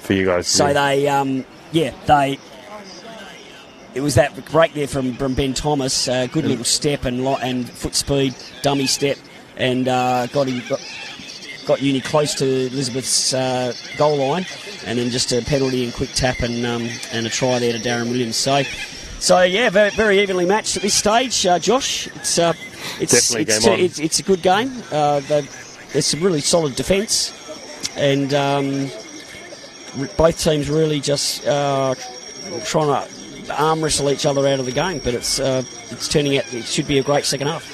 for you guys. So it was that break there from Ben Thomas. Good little step and foot speed, dummy step, and got Uni close to Elizabeth's goal line, and then just a penalty and quick tap and a try there to Darren Williams. So yeah, very, very evenly matched at this stage, Josh. It's a good game. There's some really solid defence, and both teams really just trying to arm wrestle each other out of the game. But it's turning out it should be a great second half.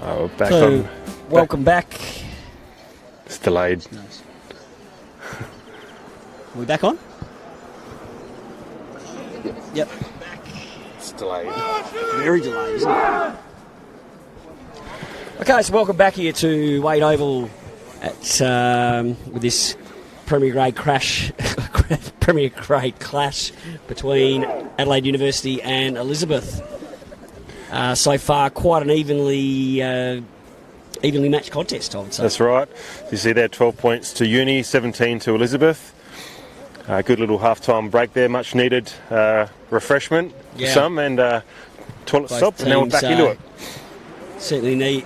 Oh, back So, on. welcome back. It's delayed. Are we back on? Yep. It's delayed. Very delayed, isn't it? Okay, so welcome back here to Wade Oval at with this Premier Grade clash between Adelaide University and Elizabeth. So far, quite an evenly matched contest, I would say. That's right. You see there, 12 points to Uni, 17 to Elizabeth. Good little half-time break there, much needed refreshment for some, and toilet Both stop, and now we're back teams, into it. Certainly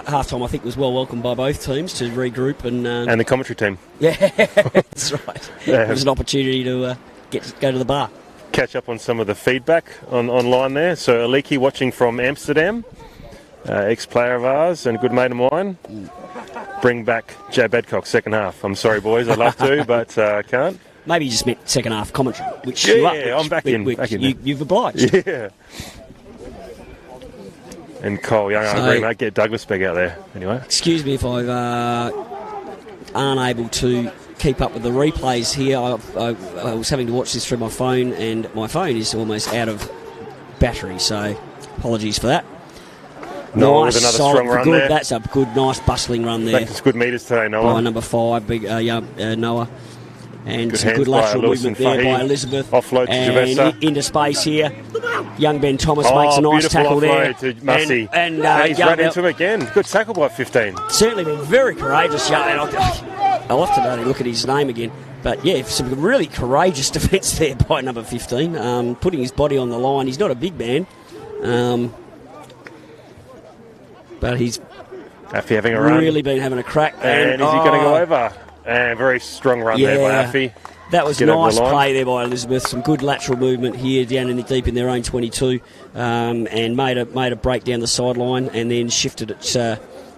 half-time I think was well welcomed by both teams to regroup and And the commentary team. yeah, that's right. It was an opportunity to go to the bar. Catch up on some of the feedback online there. So Aliki watching from Amsterdam, ex-player of ours and good mate of mine. Bring back Jay Badcock second half. I'm sorry, boys, I'd love to, but can't. Maybe you just meant second half commentary, which Yeah, you are, I'm back in. Back in you've obliged. Yeah. And Cole Young, I agree, mate. Get Douglas back out there. Anyway. Excuse me if I've unable to keep up with the replays here. I was having to watch this through my phone, and my phone is almost out of battery, so apologies for that. Noah with another strong run there. That's a good, nice, bustling run there. Making good meters today, Noah. By number 5, big Noah. And Good some good hands by lateral Lewis movement and there Fahey. by Elizabeth. Offload to and Javessa. Into space here. Young Ben Thomas makes a nice beautiful tackle there. offload to Massey. And he's young run Bell- into him again. Good tackle by 15. certainly been very courageous. Young, and I'll have to only look at his name again. But yeah, some really courageous defence there by number 15. Putting his body on the line. He's not a big man. But he's Affy having a run. really been having a crack. And is he going to go over? And very strong run there by Affy. That was Get over nice the line. play there by Elizabeth. Some good lateral movement here down in the deep in their own 22, and made a break down the sideline, and then shifted it.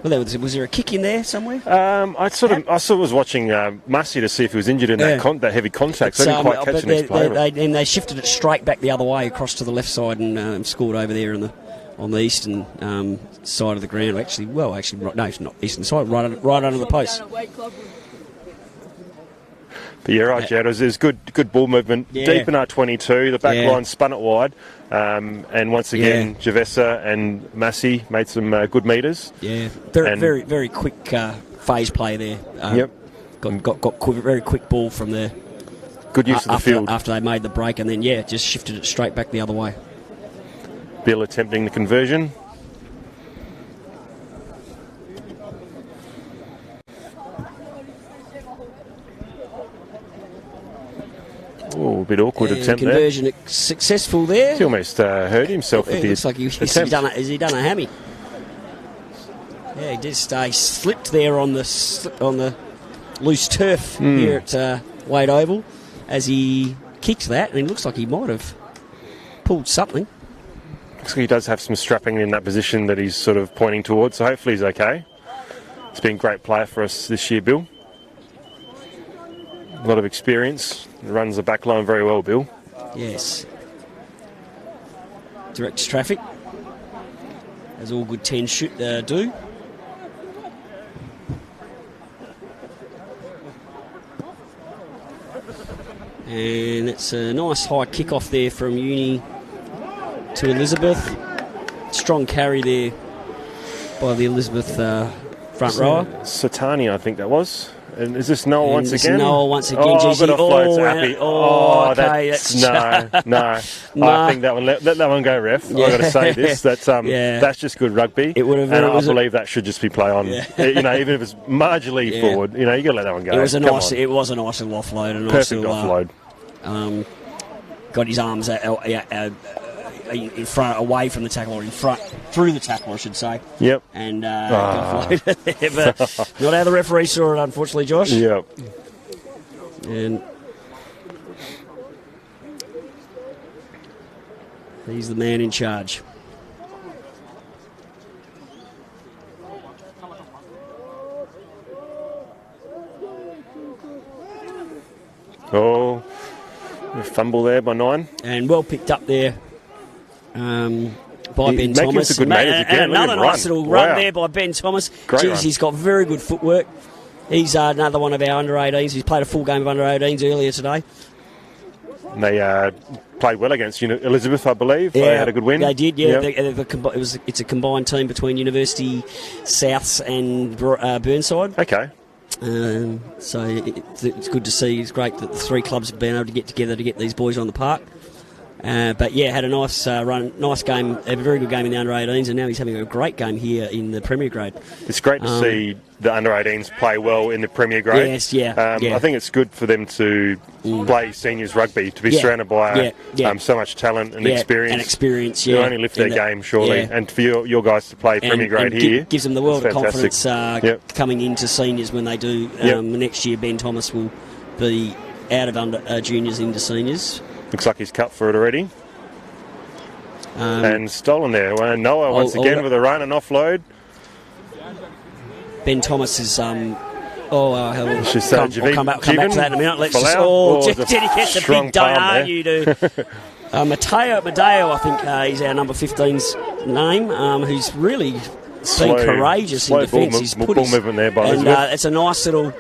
Was there a kick in there somewhere? I was watching Massey to see if he was injured in that heavy contact. So I didn't quite catch the next play. And they shifted it straight back the other way across to the left side and scored over there on the eastern side of the ground. It's not eastern side, right under the post. But you're right, Jad. It was good ball movement. Yeah. Deep in our 22, the back line spun it wide. And once again, Javessa and Massey made some good meters. Yeah, very, very quick phase play there. Got very quick ball from there. Good use of the field. After they made the break, and then, just shifted it straight back the other way. Bill attempting the conversion. Oh, a bit awkward attempt there. Conversion successful there. He almost hurt himself with It the looks like he's done a hammy. Yeah, he did stay slipped there on the loose turf here at Wade Oval as he kicked that, and it looks like he might have pulled something. Looks like he does have some strapping in that position that he's sort of pointing towards, so hopefully he's okay. He's been a great player for us this year, Bill. A lot of experience. Runs the back line very well, Bill. Yes. Directs traffic, as all good 10 should do. And it's a nice high kick-off there from Uni to Elizabeth. Strong carry there by the Elizabeth front rower. Satani, I think that was. And is this Noah once again? Noah once again. Oh, Geez, but offload to Appy. Okay. No. I think that one. Let that one go, ref. I've got to say this. That's just good rugby. It would have. And I believe that should just be play on. Yeah. Even if it's marginally forward, you got to let that one go. It was a nice little offload. Perfect offload. Got his arms in front, away from the tackle, or in front, through the tackle, I should say. Yep. And offloaded there, but not how the referee saw it, unfortunately, Josh. Yep. And he's the man in charge. Oh, A fumble there by 9. And well picked up there by Ben Making Thomas. some good meters again. And Look at another him nice run. little run Wow. there by Ben Thomas. Great Jeez, run. he's got very good footwork. He's another one of our under-18s. He's played a full game of under-18s earlier today. And they played well against Elizabeth, I believe. They had a good win. They did, yeah. Yep. It's a combined team between University Souths and Burnside. Okay. So it's good to see. It's great that the three clubs have been able to get together to get these boys on the park. But yeah, had a nice run, nice game, a very good game in the under-18s, and now he's having a great game here in the Premier Grade. It's great to see the under-18s play well in the Premier Grade. Yes, yeah. I think it's good for them to play seniors rugby, to be surrounded by so much talent and experience. Yeah, You only lift their game, surely. Yeah. And for your guys to play Premier Grade here, gives them the world of fantastic. confidence coming into seniors when they do. Next year, Ben Thomas will be out of juniors into seniors. Looks like he's cut for it already. And stolen there. Well, Noah once again with a run and offload. Ben Thomas is. I'll come back to that in a minute. Let's just. Did he get the big don't argue to Mateo, I think he's our number 15's name, who's really been courageous in defence. He's put his movement there by and it's a nice little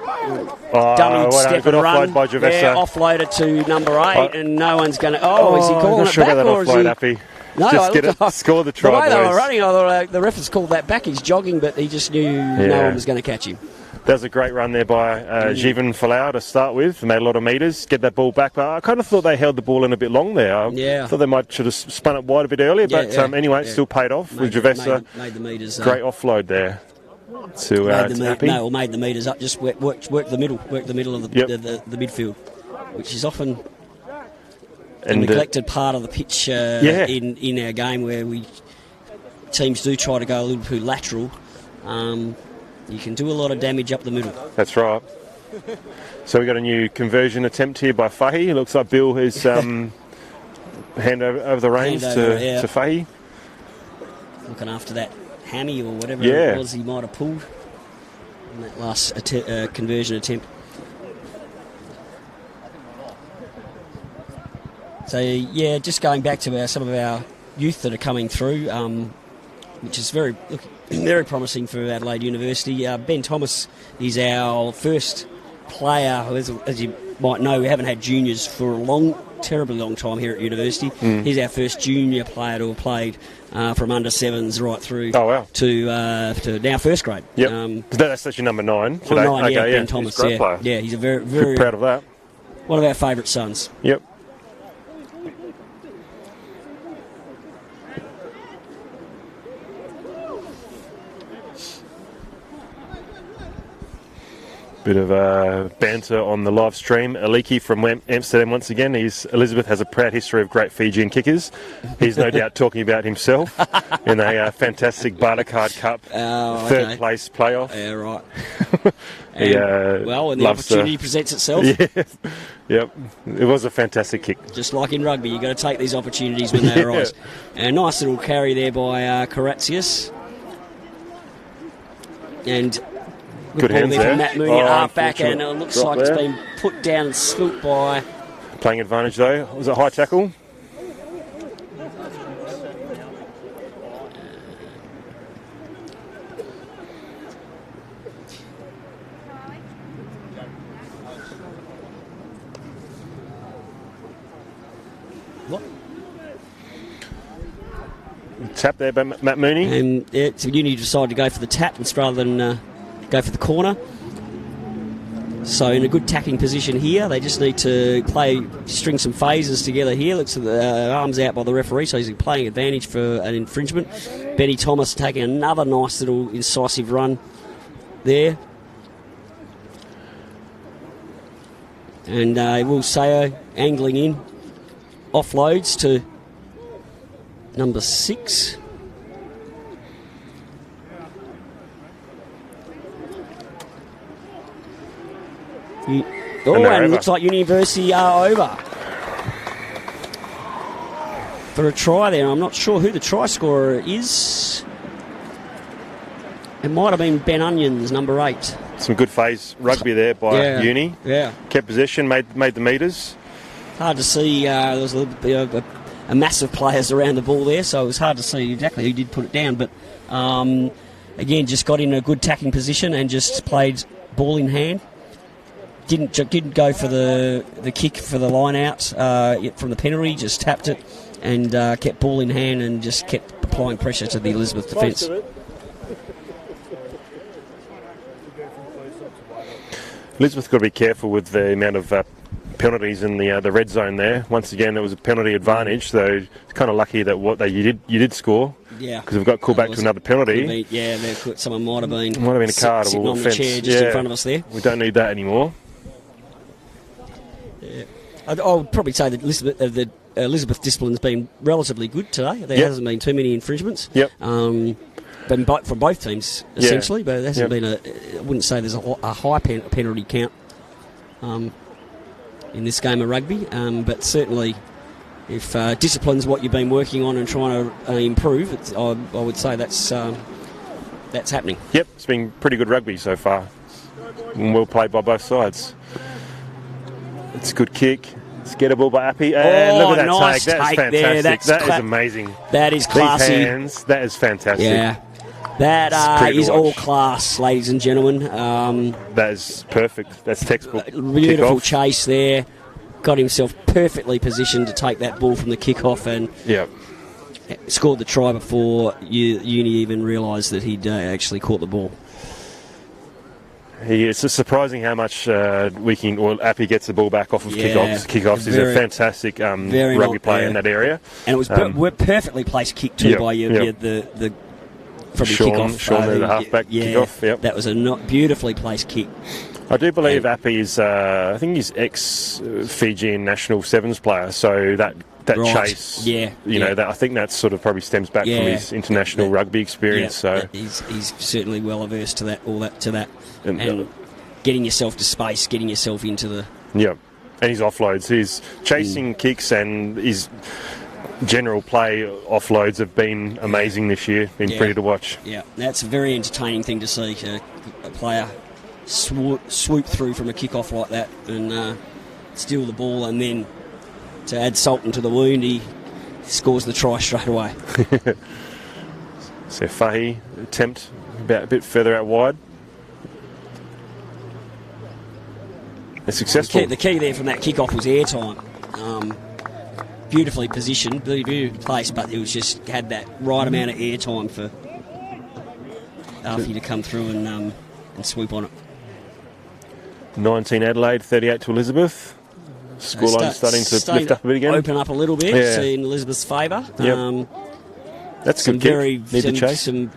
dummy step and run. By Yeah, offloaded to number 8, and no one's going to. Is he calling it back or is he? Appy. No, just get it. Score the try. The way they boys. were running, I thought the ref has called that back. He's jogging, but he just knew no one was going to catch him. That was a great run there by Jivan Falau to start with. Made a lot of metres, get that ball back. But I kind of thought they held the ball in a bit long there. I thought they should have spun it wide a bit earlier. Anyway, it still paid off with Javessa. Made the metres. Great offload there to made the metres up. Just work the middle of the midfield, which is often a neglected part of the pitch in our game, where teams do try to go a little too lateral. You can do a lot of damage up the middle. That's right. So we got a new conversion attempt here by Fahey. It looks like Bill has hand over the reins to Fahey. Looking after that hammy or whatever it was he might have pulled in that last conversion attempt. So just going back to some of our youth that are coming through, which is very promising for Adelaide University. Ben Thomas is our first player who, as you might know, we haven't had juniors for a terribly long time here at university. He's our first junior player to have played from under 7s right through to now first grade. Yep. That's actually number 9 today. Ben Thomas. He's a great player. Yeah, he's a very proud of that. One of our favourite sons. Yep. Bit of banter on the live stream. Aliki from Amsterdam once again. Elizabeth has a proud history of great Fijian kickers. He's no doubt talking about himself in a fantastic Bartercard Cup third place playoff. Yeah, right. When the opportunity presents itself. Yep. It was a fantastic kick. Just like in rugby, you've got to take these opportunities when they arise. And a nice little carry there by Karatsius. And good hands there from Matt Mooney at half-back, and it looks like it's been put down and swooped by. Playing advantage though. Was it high tackle? What? Tap there by Matt Mooney. And so Uni decided to go for the tap rather than go for the corner. So in a good tacking position here. They just need to string some phases together here. Looks at the arms out by the referee, so he's playing advantage for an infringement. Benny Thomas taking another nice little incisive run there. And Will Sayo angling in. Offloads to number 6. And it looks like University are over for a try there. I'm not sure who the try scorer is. It might have been Ben Onions, number 8. Some good phase rugby there by Uni. Yeah. Kept possession, made the metres. hard to see. There was a little bit of a massive players around the ball there, so it was hard to see exactly who did put it down. But again, just got in a good tacking position and just played ball in hand. Didn't go for the kick for the line out from the penalty. Just tapped it and kept ball in hand and just kept applying pressure to the Elizabeth defence. Elizabeth got to be careful with the amount of penalties in the red zone there. Once again, there was a penalty advantage, so it's kind of lucky that you did score. Yeah, because we've got called back to another penalty. Someone might have been a card sitting on the chair just in front of us there. We don't need that anymore. Yeah. I would probably say that the Elizabeth discipline's been relatively good today. There hasn't been too many infringements. Yep. From both teams essentially, but there hasn't been I wouldn't say there's a high penalty count in this game of rugby. But certainly, if discipline's what you've been working on and trying to improve, I would say that's happening. Yep, it's been pretty good rugby so far. And well played by both sides. It's a good kick. It's gettable by Appy. And look at that nice take. That's fantastic. That is amazing. That is classy. These hands, that is fantastic. Yeah. That is all class, ladies and gentlemen. That is perfect. That's textbook. Beautiful kick-off. chase there. Got himself perfectly positioned to take that ball from the kick-off and scored the try before Uni even realised that he'd actually caught the ball. It's surprising how much Appy gets the ball back off of kickoffs. He's a fantastic rugby player in that area. And it was perfectly placed kick too by the from the kickoff. Sean, the halfback kickoff. Yep. That was a beautifully placed kick. I do believe Appy is, I think he's ex-Fijian national sevens player, so that chase, I think that sort of probably stems back from his international rugby experience. So he's certainly well averse to that, and getting yourself to space, getting yourself into the and his offloads, his chasing kicks and his general play offloads have been amazing this year. Been pretty to watch. Yeah, that's a very entertaining thing to see. A player swoop through from a kick-off like that and steal the ball, and then to add salt into the wound, he scores the try straight away. So Fahy attempt a bit further out wide. It's successful. The key there from that kick-off was airtime. Beautifully positioned, beautifully placed, but it was just had that right amount of airtime for Alfie to come through and swoop on it. 19 Adelaide, 38 to Elizabeth. Scoreline starting to lift up a bit again. Open up a little bit, in Elizabeth's favour. Yep. That's good kick. Some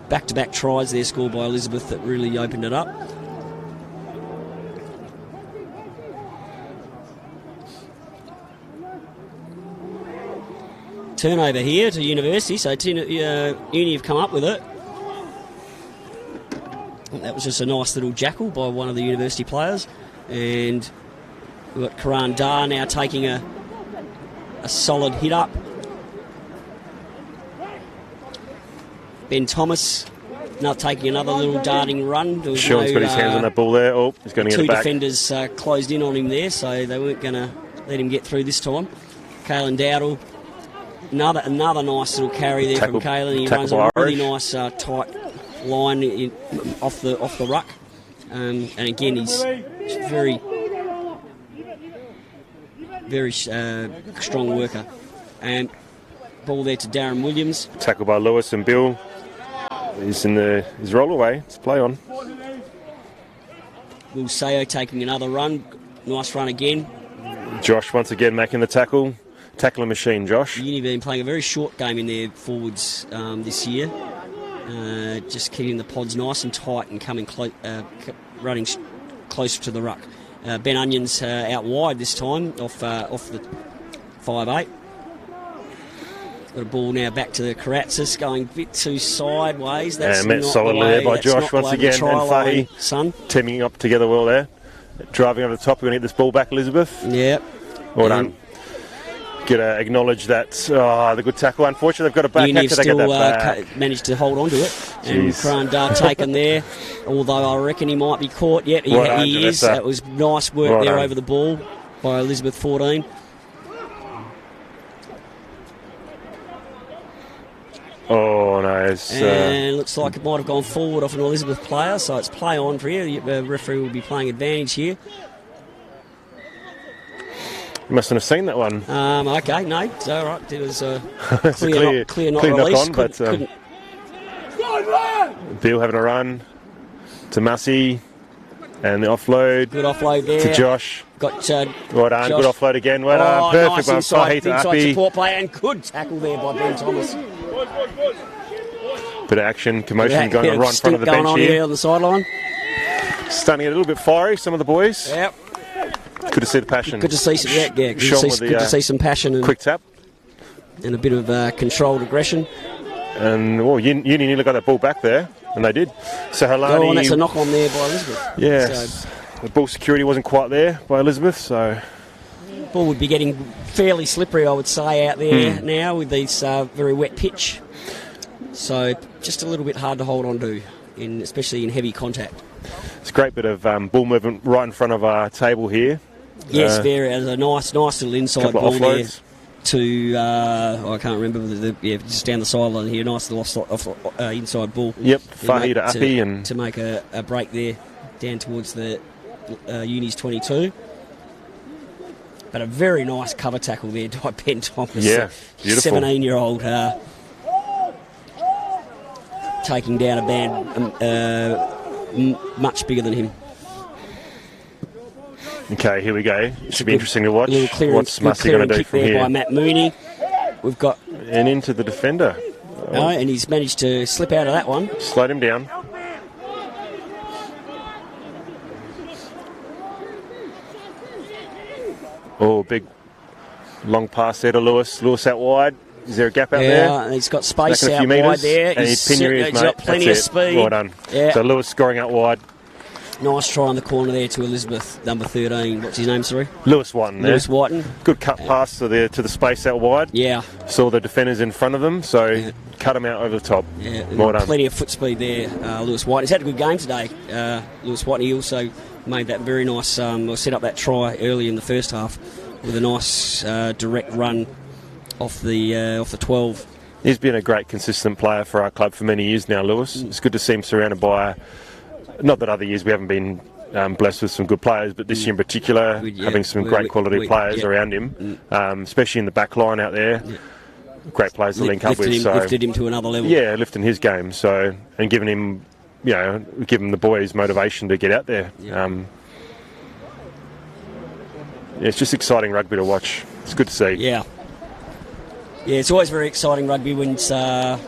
back-to-back tries there scored by Elizabeth that really opened it up. Turnover here to University, so Uni have come up with it. That was just a nice little jackal by one of the University players. And we've got Karan Dar now taking a solid hit up. Ben Thomas now taking another little darting run. Sean's got his hands on that ball there. Oh, he's going to get it back. Two defenders closed in on him there, so they weren't going to let him get through this time. Caelan Dowdle. Another nice little carry there from Caelan. He runs a really nice tight line off the ruck, and again he's very strong worker. And ball there to Darren Williams. Tackle by Lewis and Bill. He's in his roll away. It's play on. Will Sayo taking another run. Nice run again. Josh once again making the tackle. Tackling machine, Josh. Uni been playing a very short game in their forwards this year. Just keeping the pods nice and tight and coming running closer to the ruck. Ben Onions out wide this time off the 5'8". Got a ball now back to the Karatzis, going a bit too sideways. That's met solidly there by Josh once again, and Fahy teaming up together well there. Driving over the top, we're going to get this ball back, Elizabeth. Yep. Well done. Got to acknowledge that the good tackle. Unfortunately, they've got it back. Uni still managed to hold on to it. And Krandar taken there, although I reckon he might be caught. Yep, he is. That was nice work there over the ball. by Elizabeth 14. Oh, no. It's, And looks like it might have gone forward off an Elizabeth player, so it's play on for you. The referee will be playing advantage here. you mustn't have seen that one. Okay, no, it's all right. It was It's a clear not clear knock released. on, but Couldn't- Bill having a run to Massey. And the offload good offload there. to Josh. Got Well done. Good Josh. offload again. Well done. Oh, Perfect nice one. inside, Fahita inside Api. support play, and good tackle there by Ben Thomas. Bit of action, commotion going on right in front of the going bench on here. on the sideline. Starting to get a little bit fiery, some of the boys. Yep. Good to see the passion. Good to see some. Yeah, good, Sean to with see, the, good to see some passion and, quick tap. and a bit of controlled aggression. And well, Uni nearly got that ball back there, and they did. So Halani. Oh, and that's a knock on there by Elizabeth. Yes. So, The ball security wasn't quite there by Elizabeth, so ball would be getting fairly slippery, I would say, out there now with this very wet pitch. So just a little bit hard to hold on to, especially in heavy contact. it's a great bit of ball movement right in front of our table here. Yes, very. There's a nice little inside Couple ball of there offloads. to I can't remember just down the sideline here. Nice little inside ball. Yep, to Fahita make- Api and to make a break there down towards the Uni's 22. But a very nice cover tackle there by Ben Thomas. Yeah, beautiful. 17-year-old taking down a band much bigger than him. okay, here we go. It should be interesting to watch. A little clearing, What's Massey going to do kick from there by here? Matt Mooney. We've got And into the defender. and he's managed to slip out of that one. Slowed him down. Oh, big long pass there to Lewis. Lewis out wide. Is there a gap out there? Yeah, and he's got space Back in a out few wide metres. there. And he's pin your ears, he's mate. got plenty That's of it. speed. Well done. Yeah. So Lewis scoring out wide. Nice try in the corner there to Elizabeth, number 13. What's his name, sorry? Lewis Whiten there. Lewis Whiten. Good cut pass to the space out wide. Yeah. Saw the defenders in front of them, so cut him out over the top. Yeah, Well done. plenty of foot speed there, Lewis White. He's had a good game today, Lewis White. He also made that very nice, or set up that try early in the first half with a nice direct run off the 12. He's been a great, consistent player for our club for many years now, Lewis. It's good to see him surrounded by, not that other years we haven't been blessed with some good players, but this year in particular, having some great quality players around him, especially in the back line out there. Yeah. Great players to link up with. Lifted him to another level. Yeah, lifting his game. So, and giving him, giving the boys motivation to get out there. Yeah. It's just exciting rugby to watch. It's good to see. Yeah. Yeah, it's always very exciting rugby when it's get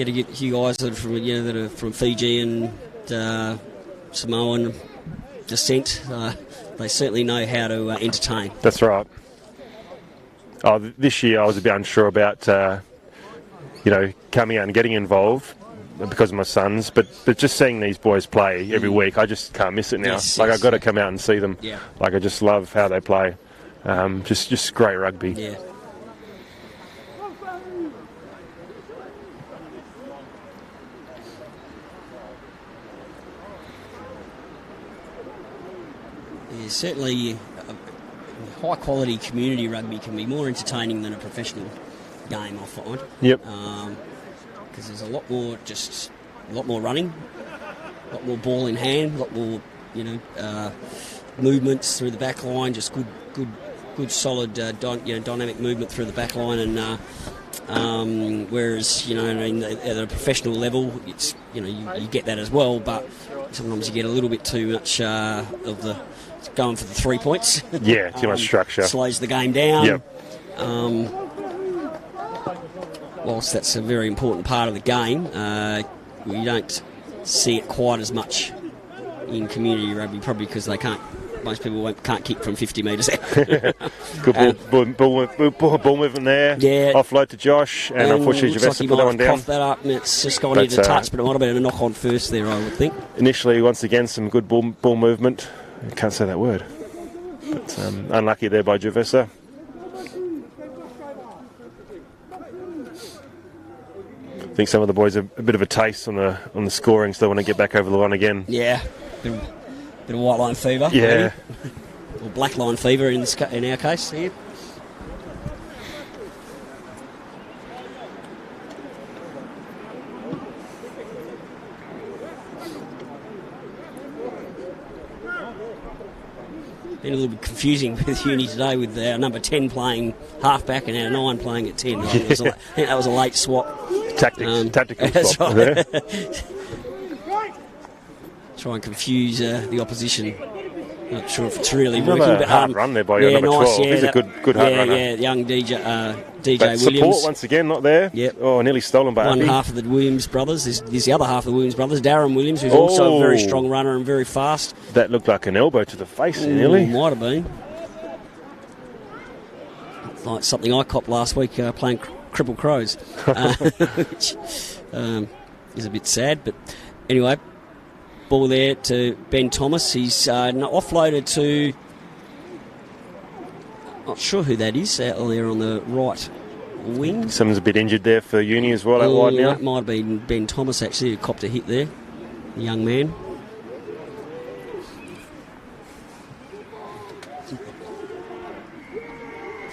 a few guys that are from Fiji and Samoan descent. They certainly know how to entertain. That's right. Oh, this year I was a bit unsure about, coming out and getting involved because of my sons, but just seeing these boys play every week, I just can't miss it now. Yes, I've got to come out and see them. Yeah. I just love how they play. Just great rugby. Yeah. Yeah, certainly high quality community rugby can be more entertaining than a professional game, I find. Yep. Because there's a lot more running, a lot more ball in hand, a lot more movements through the back line, just good solid dynamic movement through the back line, and whereas at a professional level, it's you get that as well, but sometimes you get a little bit too much of the going for the 3 points. Yeah, too much structure. Slows the game down. Yep. Whilst that's a very important part of the game, we don't see it quite as much in community rugby, probably because most people can't kick from 50 metres out. Good ball movement there. Yeah. Offload to Josh, and unfortunately looks like Javessa he put might that one have down. coughed that up, and it's just gone into touch, but it might have been a knock on first there, I would think. Initially, once again, some good ball movement. I can't say that word. But unlucky there by Javessa. I think some of the boys have a bit of a taste on the scoring, so they want to get back over the line again. Yeah, bit of white line fever. Yeah. Maybe. or black line fever in our case here. Been a little bit confusing with Uni today, with our number 10 playing halfback and our 9 playing at 10. I think that was a late swap. Tactical That's swap. right. Try and confuse the opposition. Not sure if it's really working. Another hard run there by your number 12. He's a good hard runner. Yeah, young DJ But Williams. Support once again not there. Yep. Oh, nearly stolen by One Appy. half of the Williams brothers. There's the other half of the Williams brothers. Darren Williams, who's also a very strong runner and very fast. That looked like an elbow to the face, nearly. Might have been. Like something I copped last week playing Cripple Crows, which is a bit sad. But anyway, ball there to Ben Thomas. He's offloaded to... Not sure who that is out there on the right wing. Someone's a bit injured there for Uni as well, out wide now. That might have been Ben Thomas, actually, who copped a hit there. The young man.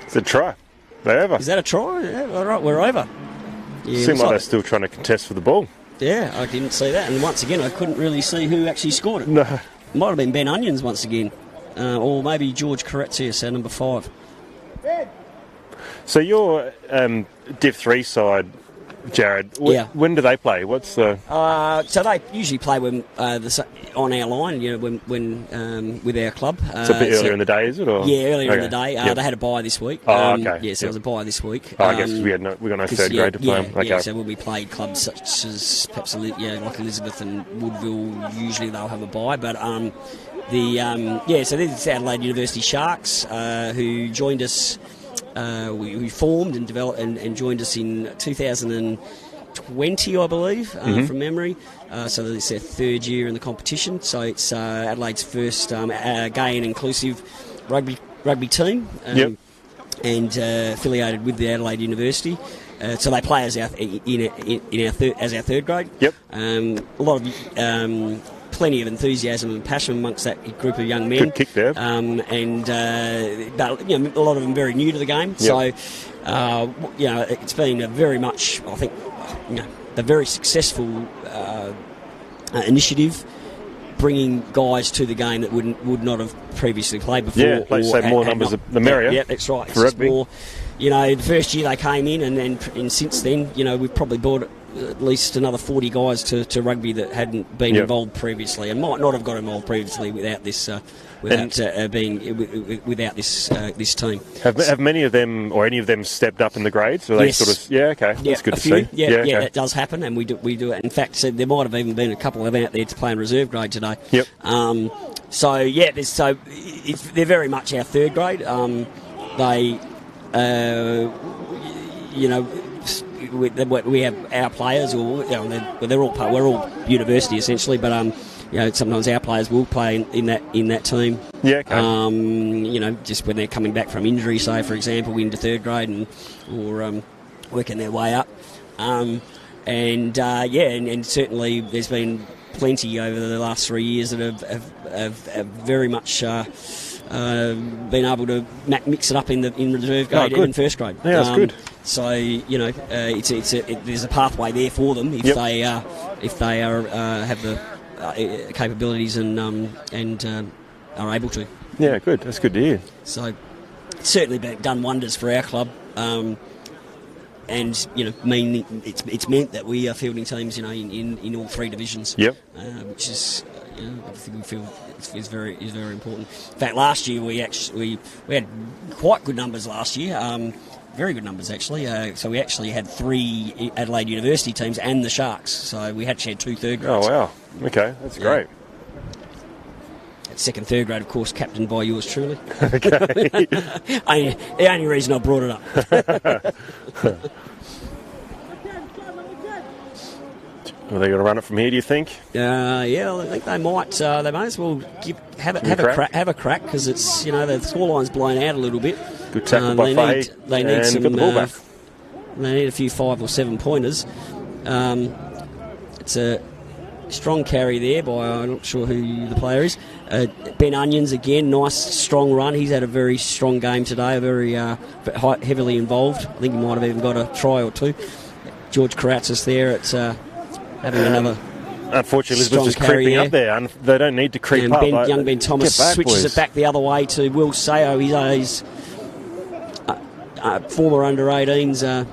It's a try. They over. Is that a try? Yeah, all right, we're over. Yeah, Seemed like they're still trying to contest for the ball. Yeah, I didn't see that. And once again, I couldn't really see who actually scored it. No. Might have been Ben Onions once again. Or maybe George Karatzius, our number 5. So your Div 3 side, Jared, Yeah. when do they play? What's the... So they usually play when on our line, when with our club. It's a bit earlier in the day, is it? Or? Yeah, earlier in the Okay. day. Yep. They had a bye this week. Oh, okay. Yeah, so it was a bye this week. I guess we got no third grade to play them. Okay. Yeah, so when we played clubs such as perhaps like Elizabeth and Woodville, usually they'll have a bye. But so this is Adelaide University Sharks who joined us. We formed and developed and joined us in 2020, I believe, from memory. So it's their 3rd year in the competition. So it's Adelaide's first gay and inclusive rugby team, and affiliated with the Adelaide University. So they play as our third grade. Yep. A lot of plenty of enthusiasm and passion amongst that group of young men. Good kick there. But, a lot of them very new to the game. Yep. So, it's been a very much, I think, a very successful initiative, bringing guys to the game that would not have previously played before. Yeah, like say more numbers, the merrier. Yeah, that's right. For rugby. More, the first year they came in, and since then, we've probably brought at least another 40 guys to rugby that hadn't been involved previously, and might not have got involved previously without this this team. Have many of them or any of them stepped up in the grades? Or they Yes. sort of that's good a to few. see. Yeah, okay. that does happen, and we do it. In fact, so there might have even been a couple of them out there to play in reserve grade today. Yep. They're very much our third grade. We have our players, or we're all university essentially, but sometimes our players will play in that team. Yeah. Okay. Just when they're coming back from injury, say for example, into third grade, or working their way up. And certainly there's been plenty over the last 3 years that have very much been able to mix it up in reserve grade and in first grade. Yeah, that's good. So there's a pathway there for them if they have the capabilities and are able to. Yeah, good. That's good to hear. So it's certainly done wonders for our club. And it's meant that we are fielding teams, in all 3 divisions. Yep. Which is, I think we feel is very important. In fact, last year we had quite good numbers last year. Very good numbers actually. So we actually had 3 Adelaide University teams and the Sharks. So we actually had 2 third grades. Oh wow. Okay, that's great. Second, third grade, of course, captained by yours truly. Okay. The only reason I brought it up. Are they going to run it from here, do you think? I think they might. They may as well have a crack because it's the scoreline's blown out a little bit. Good tackle by Fahey. They need some. Got the ball back. They need a few 5 or 7 pointers. It's a Strong carry there by, I'm not sure who the player is. Ben Onions again, nice strong run. He's had a very strong game today, very heavily involved. I think he might have even got a try or two. George Karatzis there at having another. Unfortunately, Elizabeth's just creeping up there, and they don't need to creep and up. Young Ben Thomas switches it back the other way to Will Sayo. He's former under-18s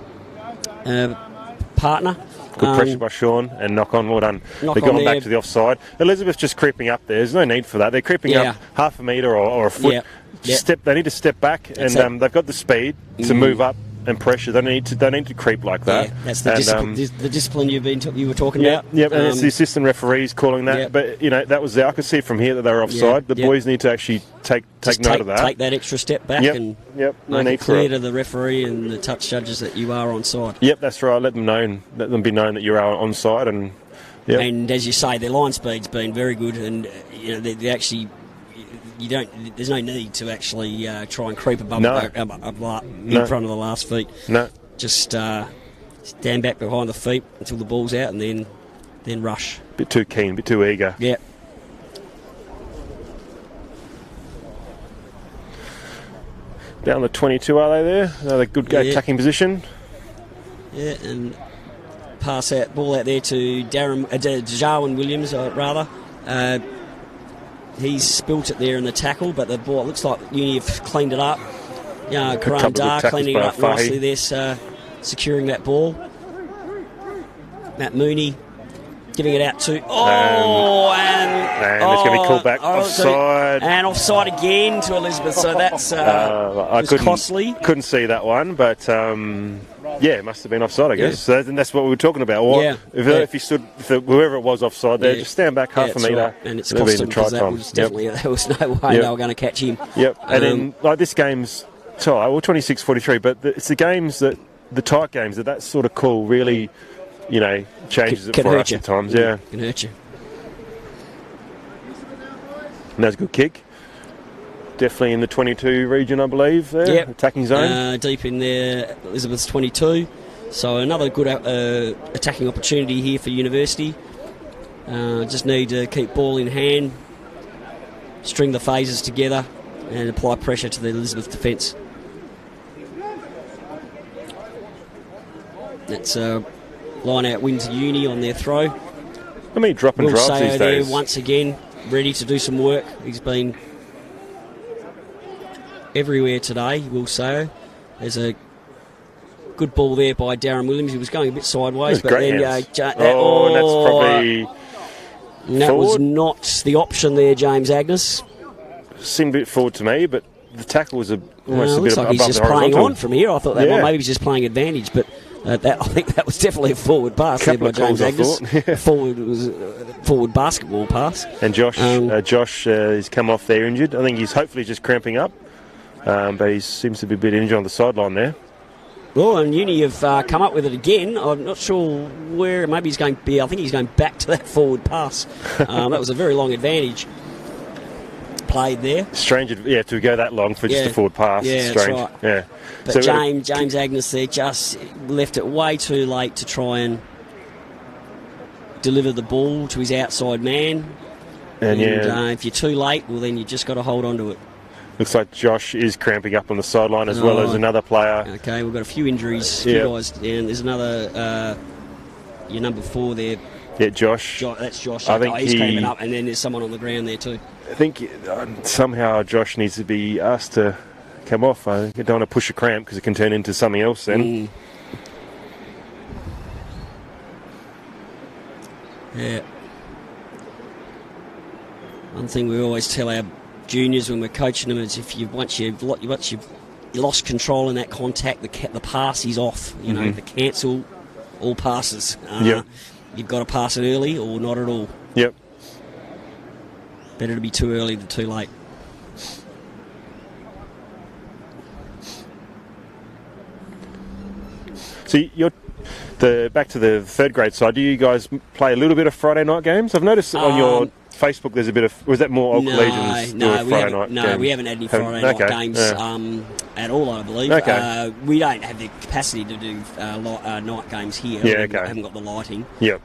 partner. Good pressure by Sean, and knock on, well done. They've gone back to the offside. Elizabeth's just creeping up there. There's no need for that. They're creeping up half a metre or a foot. They need to step back, and they've got the speed to move up and pressure. They need to creep like that. Yeah, that's the discipline you were talking about. Yep, and it's the assistant referees calling that. Yep. But that was there. I could see from here that they were offside. The boys need to actually take note of that. Take that extra step back and no make it clear to the referee and the touch judges that you are onside. Yep, that's right. Let them be known that you are onside. And as you say, their line speed's been very good, and they actually. There's no need to actually try and creep above in front of the last feet. No. Just stand back behind the feet until the ball's out, and then rush. Bit too keen, bit too eager. Yeah. Down the 22, are they there? Another good attacking position. Yeah, and ball out there to Jarwin Williams, rather. He's spilt it there in the tackle, but the ball, it looks like Uni have cleaned it up. Karan Dar cleaning it up nicely there, securing that ball. Matt Mooney giving it out to... and it's going to be called back offside. And offside again to Elizabeth, so that's costly. Couldn't see that one, but... it must have been offside, I guess. So that's what we were talking about. If you stood, whoever it was offside there, just stand back half a metre. Right. And it's cost them because there was no way they were going to catch him. Yep. And then this game's tie, 26-43, but it's the tight games that sort of call really, changes it for us at times. Yeah. Can hurt you. And that's a good kick. Definitely in the 22 region, I believe, there, attacking zone. Deep in there, Elizabeth's 22. So another good attacking opportunity here for University. Just need to keep ball in hand, string the phases together, and apply pressure to the Elizabeth defence. That's line out win to Uni on their throw. I mean, drop and Will drives Sayo these days. there once again, ready to do some work. He's been everywhere today, Will Sayo. There's a good ball there by Darren Williams. He was going a bit sideways, but then that's probably that was not the option there, James Agnes. Seemed a bit forward to me, but the tackle was almost a bit like above he's just the horizontal. playing on from here. I thought that maybe he's just playing advantage, but I think that was definitely a forward pass there by James Agnes. Forward basketball pass. And Josh has come off there injured. I think he's hopefully just cramping up, but he seems to be a bit injured on the sideline there. Well, and Uni have come up with it again. I'm not sure where. Maybe he's going. I think he's going back to that forward pass. That was a very long advantage played there. Strange, to go that long for just a forward pass. Yeah, strange. That's right. Yeah. But so James Agnes there just left it way too late to try and deliver the ball to his outside man. And if you're too late, well, then you just got to hold on to it. Looks like Josh is cramping up on the sideline as well as another player. Okay, we've got a few injuries. Few guys down. There's another, your number 4 there. Yeah, Josh. That's Josh. I think he's cramping up, and then there's someone on the ground there too. I think somehow Josh needs to be asked to come off. I don't want to push a cramp because it can turn into something else then. Yeah. One thing we always tell our juniors when we're coaching them is once you've lost control in that contact, the pass is off. The cancel all passes. You've got to pass it early or not at all. Yep. Better to be too early than too late. So back to the third grade side. Do you guys play a little bit of Friday night games? I've noticed on your Facebook there's a bit of. Was that more Oak Legions? Friday night? No, we haven't had any Friday night games at all. I believe. Okay. We don't have the capacity to do night games here. Yeah. Okay. We haven't got the lighting. Yep.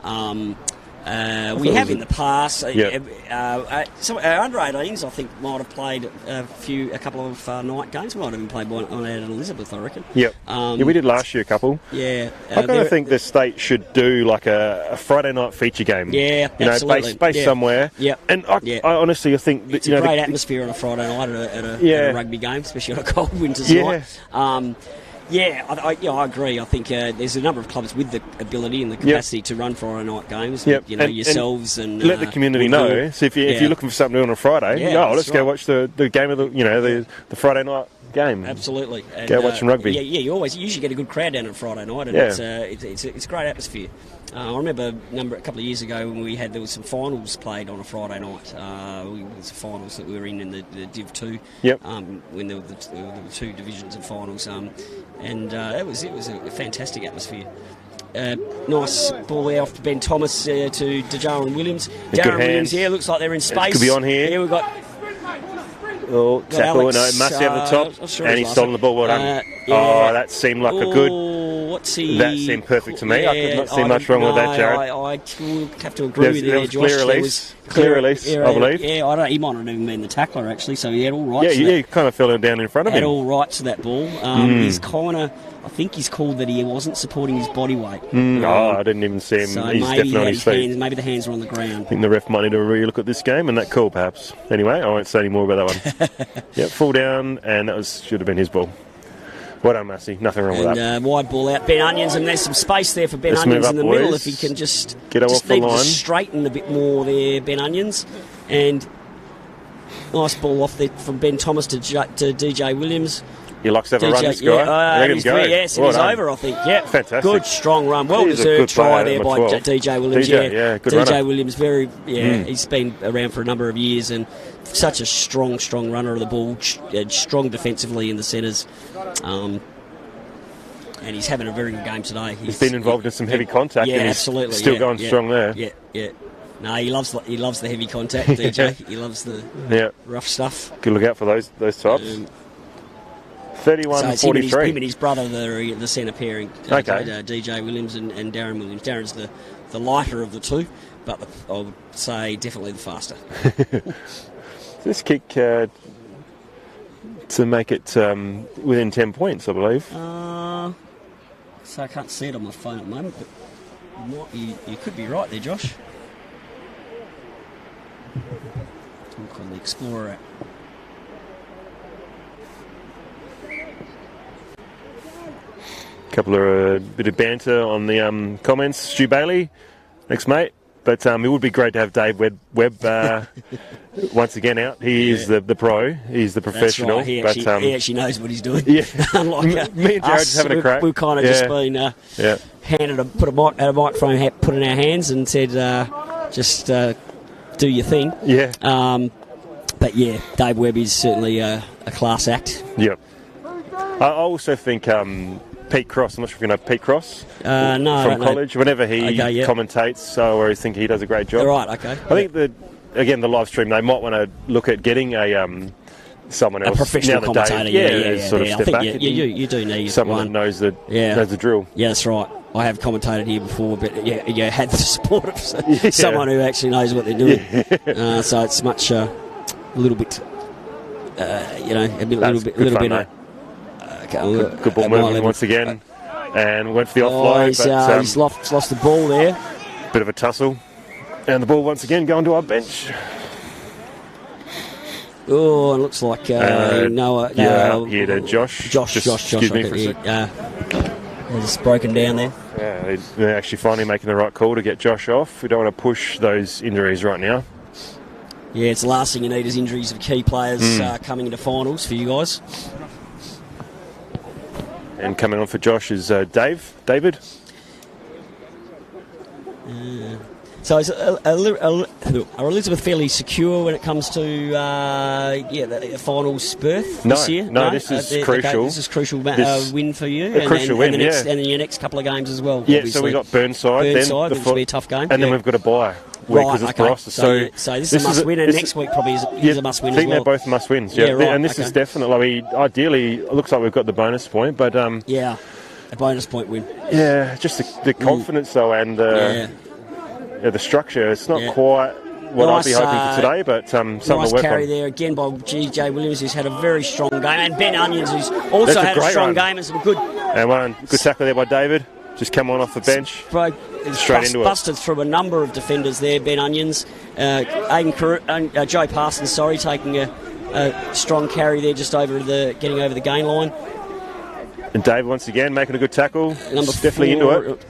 We have in the past. Yeah. Some our under 18s, I think, might have played a couple of night games. Might have even played one on at Elizabeth, I reckon. Yep. We did last year a couple. Yeah. I kind of think the state should do like a Friday night feature game. Yeah, absolutely. Based somewhere. Yeah. And I honestly, I think that, it's a great atmosphere on a Friday night at a rugby game, especially on a cold winter's night. I agree. I think there's a number of clubs with the ability and the capacity to run Friday night games. Yep. Yourselves and let the community know. So if you're looking for something to do on a Friday, let's go watch the game of the Friday night game. Absolutely. And, go watch some rugby. You usually get a good crowd down on Friday night, and it's a great atmosphere. I remember a couple of years ago when there was some finals played on a Friday night. There was finals that we were in the Div 2. Yep. When there were the two divisions of finals. It was a fantastic atmosphere. Nice ball there off to Ben Thomas to Darren Williams. Darren Williams here looks like they're in space. Could be on here. Here we've got. Tackle, Massey over the top, and he's stolen the ball. Well done. That seemed like a good. That seemed perfect to me. I could not see much wrong with that, Jared. I will have to agree with you there, Josh. Clear release, I believe. Yeah, I don't. He might not even been the tackler actually, so he had all rights. Yeah, he kind of fell down in front of him. Had all rights to that ball. He's kind of. I think he's called that he wasn't supporting his body weight. I didn't even see him. So he's definitely on his feet. Maybe the hands were on the ground. I think the ref might need to re-look at this game and that call, perhaps. Anyway, I won't say any more about that one. Full down, and that should have been his ball. Well done, Massey. Nothing wrong with that. Wide ball out. Ben Onions, and there's some space there for Ben Onions in the middle. If he can just get off the line, to straighten a bit more there, Ben Onions, and nice ball off there from Ben Thomas to DJ Williams. He likes to have a run, this guy. Let him go. Yes, he's over, I think. Yeah, fantastic. Good, strong run. Well deserved try there by DJ Williams. Good DJ runner. Williams, he's been around for a number of years and such a strong runner of the ball, strong defensively in the centres. And he's having a very good game today. He's been involved in some heavy contact. Yeah, and he's absolutely. Still going strong there. Yeah. No, he loves the heavy contact, DJ. He loves the rough stuff. Good look out for those types. 31-43. Him and his brother, the centre pairing. DJ Williams and Darren Williams. Darren's the lighter of the two, but I would say definitely the faster. This kick to make it within 10 points, I believe. So I can't see it on my phone at the moment, but you could be right there, Josh. Look on the Explorer app. Couple of bit of banter on the comments. Stu Bailey, next mate. But it would be great to have Dave Webb once again out. He is the pro. He's the professional. That's right. He actually knows what he's doing. Yeah. Unlike me and Jared just having a crack. We've kind of just been handed a microphone, put in our hands, and said, just do your thing. Yeah. But yeah, Dave Webb is certainly a class act. Yep. I also think Pete Cross, I'm not sure if you know Pete Cross from college. Whenever he commentates, I always think he does a great job. Right, okay. I think that, again, the live stream, they might want to look at getting someone else. A professional commentator, step back. You do need someone that knows the drill. Yeah, that's right. I have commentated here before, but had the support of someone who actually knows what they're doing. Yeah. So it's much a little bit, a little bit. Good ball movement once again, and went for the offload. He's lost the ball there. Bit of a tussle, and the ball once again going to our bench. Oh, it looks like Noah. Here to Josh. Josh. Excuse me for a sec. It's broken down there. Yeah, they're actually finally making the right call to get Josh off. We don't want to push those injuries right now. Yeah, it's the last thing you need is injuries of key players coming into finals for you guys. And coming on for Josh is David. So is are Elizabeth fairly secure when it comes to the finals berth this year? No, this is crucial. Okay, this is crucial win for you. Crucial win, and then your next couple of games as well. Yeah, obviously. so we got Burnside, which will be a tough game. And then we've got a bye. Right, it's Gloucester. So this is a must-win, and next week probably is a must-win as well. I think they're both must-wins. Yeah, right. And this is definitely, ideally, it looks like we've got the bonus point, but... a bonus point win. Yeah, just the confidence, though, and... the structure. It's not Yeah. quite what Nice, I'd be hoping for today, but something Nice to work carry on. there again by G.J. Williams, who's had a very strong game, and Ben Onions, who's also That's a had a great strong run. game and some good. And one good tackle there by David. Just come on off the bench. Straight into it. Busted through a number of defenders there. Ben Onions, Joe Parsons, sorry, taking a strong carry there, just getting over the gain line. And Dave once again making a good tackle. Number Definitely 4, into it.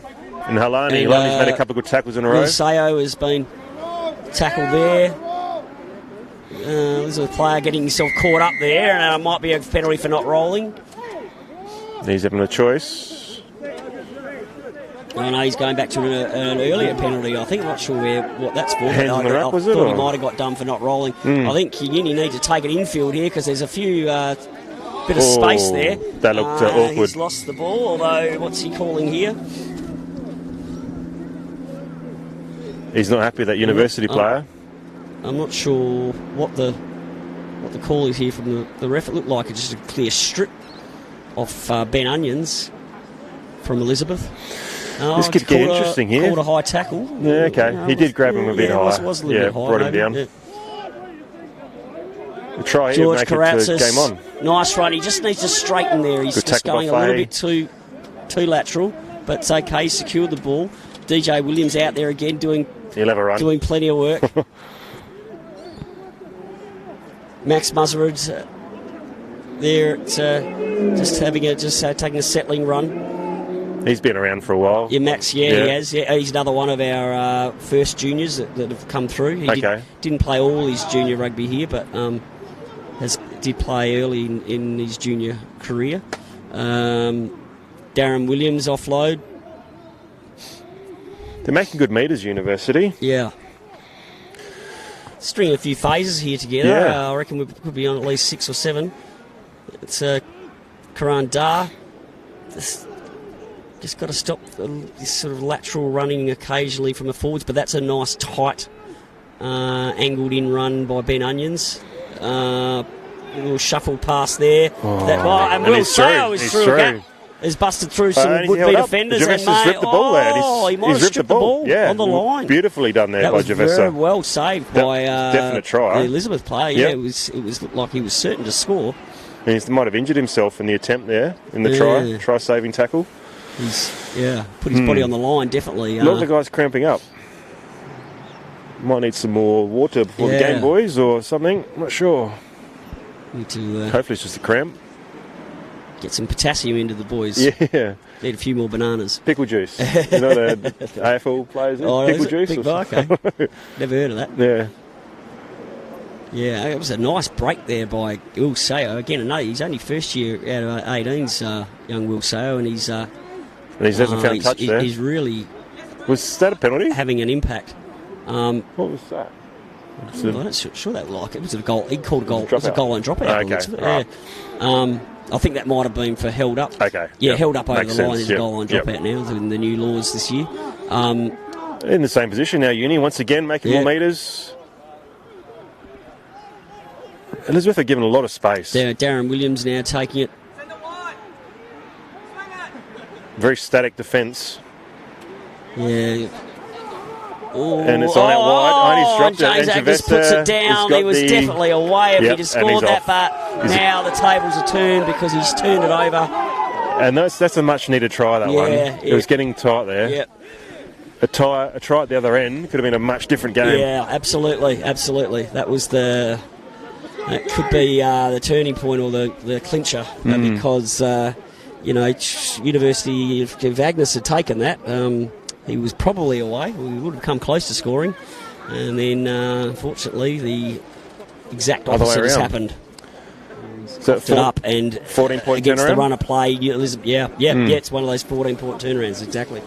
And Halani's and, made a couple of good tackles in a row. Will Sayo has been tackled there. There's a player getting himself caught up there, and it might be a penalty for not rolling. He's having a choice. I know he's going back to an earlier penalty. I think I'm not sure what that's for. Hands on the rack, was it, thought he or? might have got done for not rolling. I think Uni need to take it infield here because there's a few bit of space there. That looked awkward. He's lost the ball. Although, what's he calling here? He's not happy with that university player. I'm not sure what the call is here from the ref. It looked like it's just a clear strip off Ben Onions from Elizabeth. This could get interesting here. Called a high tackle. Yeah, okay. He did grab him a bit high. Was a little bit high. brought him down. Yeah. The try here George make it to Karatzis, game on. nice run. He just needs to straighten there. He's Good just tackle going by a little Fahey. bit too lateral, but it's okay. He secured the ball. DJ Williams out there again doing He'll have a run. plenty of work. Max Muzzarud there at, taking a settling run. He's been around for a while. Yeah, Max, he has. Yeah, he's another one of our first juniors that have come through. He didn't play all his junior rugby here, but did play early in his junior career. Darren Williams offload. They're making good meters, University. Yeah. Stringing a few phases here together. Yeah. I reckon we could be on at least 6 or 7. It's Karan Dar. Just got to stop this sort of lateral running occasionally from the forwards, but that's a nice tight angled in run by Ben Onions. A little shuffle pass there. And Will Sayo is through a gap. Has busted through some would-be defenders. Javessa's and ripped the ball there. He might have stripped the ball on the line. Beautifully done there by Javessa. Very well saved by definite try. the Elizabeth player. Yep. Yeah, it was like he was certain to score. He might have injured himself in the attempt there, in the try-saving tackle. He's put his body on the line, definitely. A lot of the guys cramping up. Might need some more water before the game, boys, or something. I'm not sure. Need to hopefully it's just a cramp. Get some potassium into the boys. Yeah. Need a few more bananas. Pickle juice. You know the AFL players? Pickle juice? Okay. Never heard of that. Yeah. Yeah, it was a nice break there by Will Sayo. Again, he's only first year out of 18s, young Will Sayo, and he hasn't found touch there. He's really... Was that a penalty? Having an impact. What was that? I'm not sure that it was a goal. He called a goal. It was a Dropout. goal line dropout. Okay, right. I think that might have been for held up. Okay. Yeah, yep. held up over Makes the line. sense. There's a goal line dropout now in the new laws this year. In the same position now, Uni once again making more metres. Elizabeth are given a lot of space. Darren Williams now taking it. Very static defence. Yeah. And it's on out wide. He's dropped James it. Agnes puts it down. He was definitely away if he'd have scored that, but now the tables are turned because he's turned it over. And that's a much needed try, that one. It was getting tight there. Yep. A try at the other end could have been a much different game. Yeah, absolutely. That was that could be the turning point or the clincher because University of Agnes had taken that. He was probably away. We would have come close to scoring. And then, unfortunately, the exact opposite has happened. So it up and 14-point against turnaround? the runner play. It's one of those 14-point turnarounds, exactly.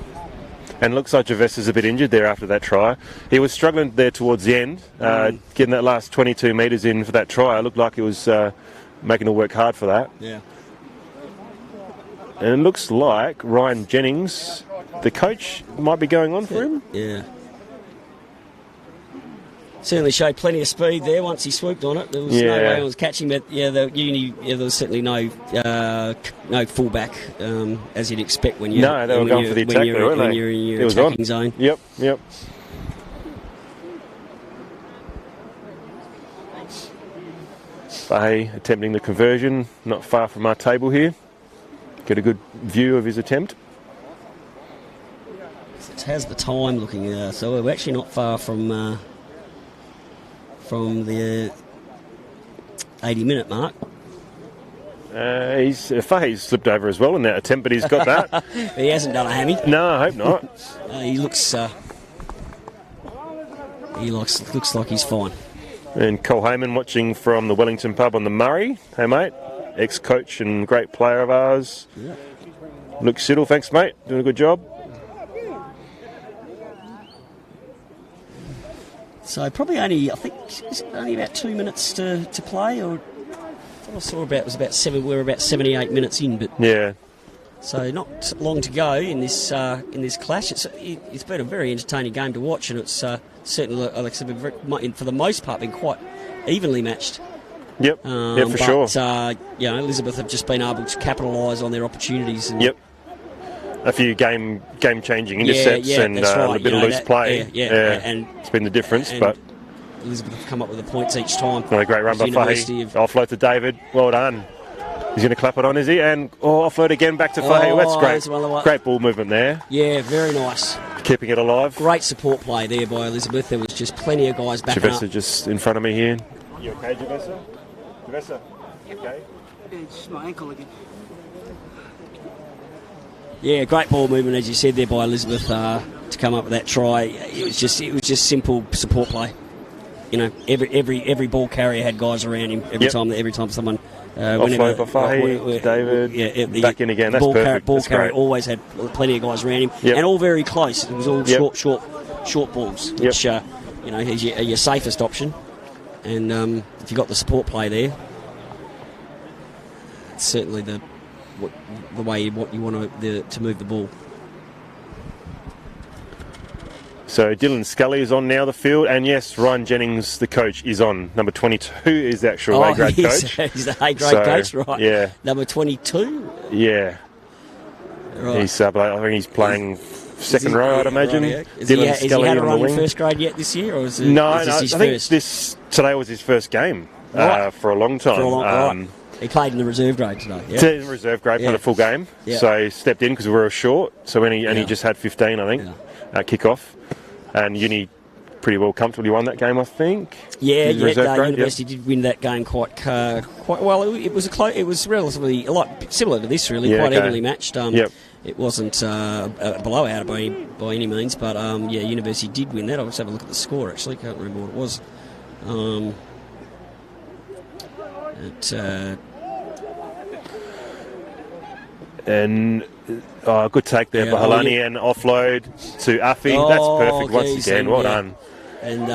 And looks like Javessa's a bit injured there after that try. He was struggling there towards the end, getting that last 22 metres in for that try. It looked like he was making to work hard for that. Yeah. And it looks like Ryan Jennings, the coach, might be going on for him. Yeah. Certainly showed plenty of speed there once he swooped on it. There was no way I was catching, but there was certainly no fullback as you'd expect when you they were going for the attack there, weren't they? When you're in your it was attacking on. zone. Yep. Fahey attempting the conversion, not far from our table here. Get a good view of his attempt. How's the time looking? So we're actually not far from the 80-minute mark. Fahey's slipped over as well in that attempt, but he's got that. He hasn't done a hammy. No, I hope not. He looks like he's fine. And Cole Heyman watching from the Wellington pub on the Murray. Hey, mate. Ex-coach and great player of ours. Yeah. Luke Siddle, thanks, mate. Doing a good job. So probably only, I think, is it only about 2 minutes to play, or I saw about it was about seven. We're about 78 minutes in, but yeah. So not long to go in this clash. It's been a very entertaining game to watch, and it's certainly, like I said, for the most part, been quite evenly matched. Yep. Yeah, for sure. Elizabeth have just been able to capitalise on their opportunities. And yep. A few game-changing intercepts and right. a bit of loose play. And it's been the difference, but Elizabeth have come up with the points each time. Not a great run by Fahey. Offload to David. Well done. He's going to clap it on, is he? And offload again back to Fahey. That's great. Great ball movement there. Yeah, very nice. Keeping it alive. Great support play there by Elizabeth. There was just plenty of guys backing up. Javessa just in front of me here. You okay, Javessa? Javessa, you okay? It's just my ankle again. Yeah, great ball movement, as you said there, by Elizabeth to come up with that try. It was just simple support play. You know, every ball carrier had guys around him every time someone. Offload by Fahey, David, back in again. That's perfect. Ball carrier always had plenty of guys around him, and all very close. It was all short balls, which is your safest option. And if you got the support play there, it's certainly the way what you want to move the ball. So Dylan Scully is on now the field, and yes, Ryan Jennings, the coach, is on. Number 22 is the actual A-grade coach. He's the A-grade coach, right? Yeah. Number 22? Yeah. Right. I think he's playing second row, I'd imagine. Right, Has he had a run in first grade yet this year? Or is it, no, is this I think today was his first game for a long time. Right. He played in the reserve grade today. Yeah. In the reserve grade for the full game. Yeah. So he stepped in because we were short. So he just had 15, I think, kick-off. And Uni pretty well comfortably won that game, I think. Yeah, University did win that game quite well. It was relatively similar to this, really, quite evenly matched. It wasn't a blowout by any means, but University did win that. I'll just have a look at the score. Actually, can't remember what it was. Good take there by Halani and offload to Afi. That's perfect once again. Well done. And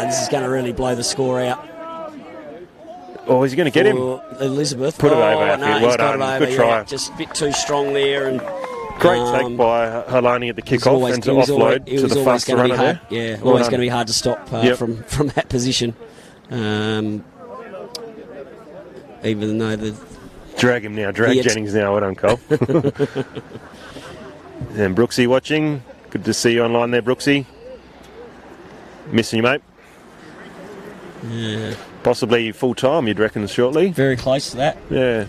this is going to really blow the score out. Oh, is he going to get him? Elizabeth. Put it over, Afi. No, well done. Good try. Just a bit too strong there. And great take by Halani at the kick-off and to offload to the faster runner there. Yeah, always going to be hard to stop from that position. Even though the... Drag him now. Jennings now. Well done, Cole. And Brooksy watching. Good to see you online there, Brooksy. Missing you, mate. Yeah. Possibly full-time, you'd reckon, shortly. Very close to that. Yeah.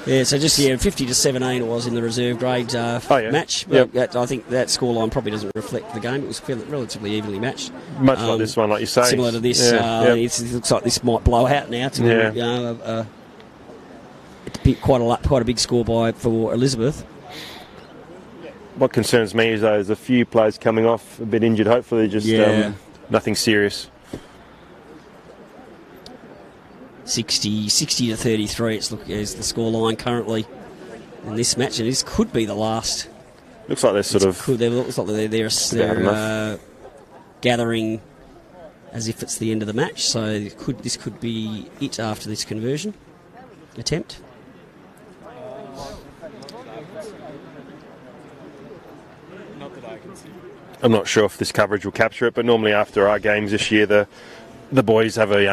Yeah, so just 50-17 it was in the reserve grade match. Yep. I think that scoreline probably doesn't reflect the game. It was relatively evenly matched. Much like this one, like you say. Similar to this. It looks like this might blow out now. Quite a big score for Elizabeth. What concerns me is there's a few players coming off, a bit injured. Hopefully, just nothing serious. 60-33. Is the scoreline currently in this match, and this could be the last. Looks like they're gathering as if it's the end of the match. So this could be it after this conversion attempt. I'm not sure if this coverage will capture it, but normally after our games this year, the boys have a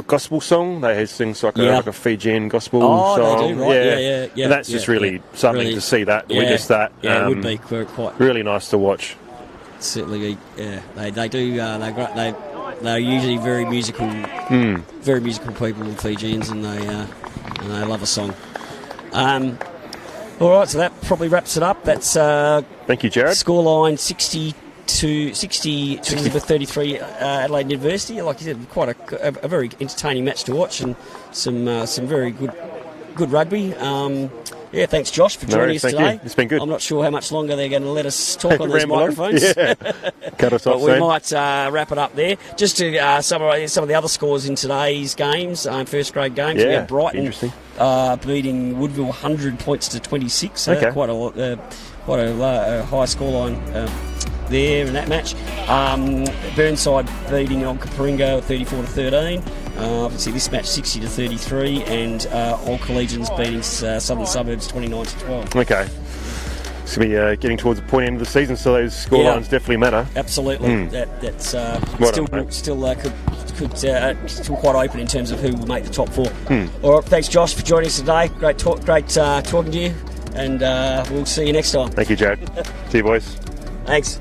gospel song. They sing like a Fijian gospel song. They do, right? Yeah. And that's just really something to see that, witness that. Yeah, it would be quite really nice to watch. Certainly, yeah. They do. They're great. They're usually very musical people, the Fijians, and they love a song. All right, so that probably wraps it up. That's thank you, Jared. Scoreline 60 to Elizabeth 33, Adelaide University. Like you said, quite a very entertaining match to watch, and some very good rugby. Yeah, thanks, Josh, for joining us today. You. It's been good. I'm not sure how much longer they're going to let us talk on these Ramble on. microphones. Yeah. Cut us off. But we might wrap it up there. Just to summarise some of the other scores in today's games, first grade games. Yeah, we had Brighton interesting. beating Woodville 100 points to 26. Okay. Quite a high scoreline there in that match. Burnside beating Onkaparinga 34 to 13. Obviously, this match 60 to 33, and Old Collegians beating Southern Suburbs 29 to 12. Okay. It's going to be getting towards the point end of the season, so those scorelines definitely matter. Absolutely. That's still quite open in terms of who will make the top four. All right, thanks, Josh, for joining us today. Great talking to you, and we'll see you next time. Thank you, Jared. See you, boys. Thanks.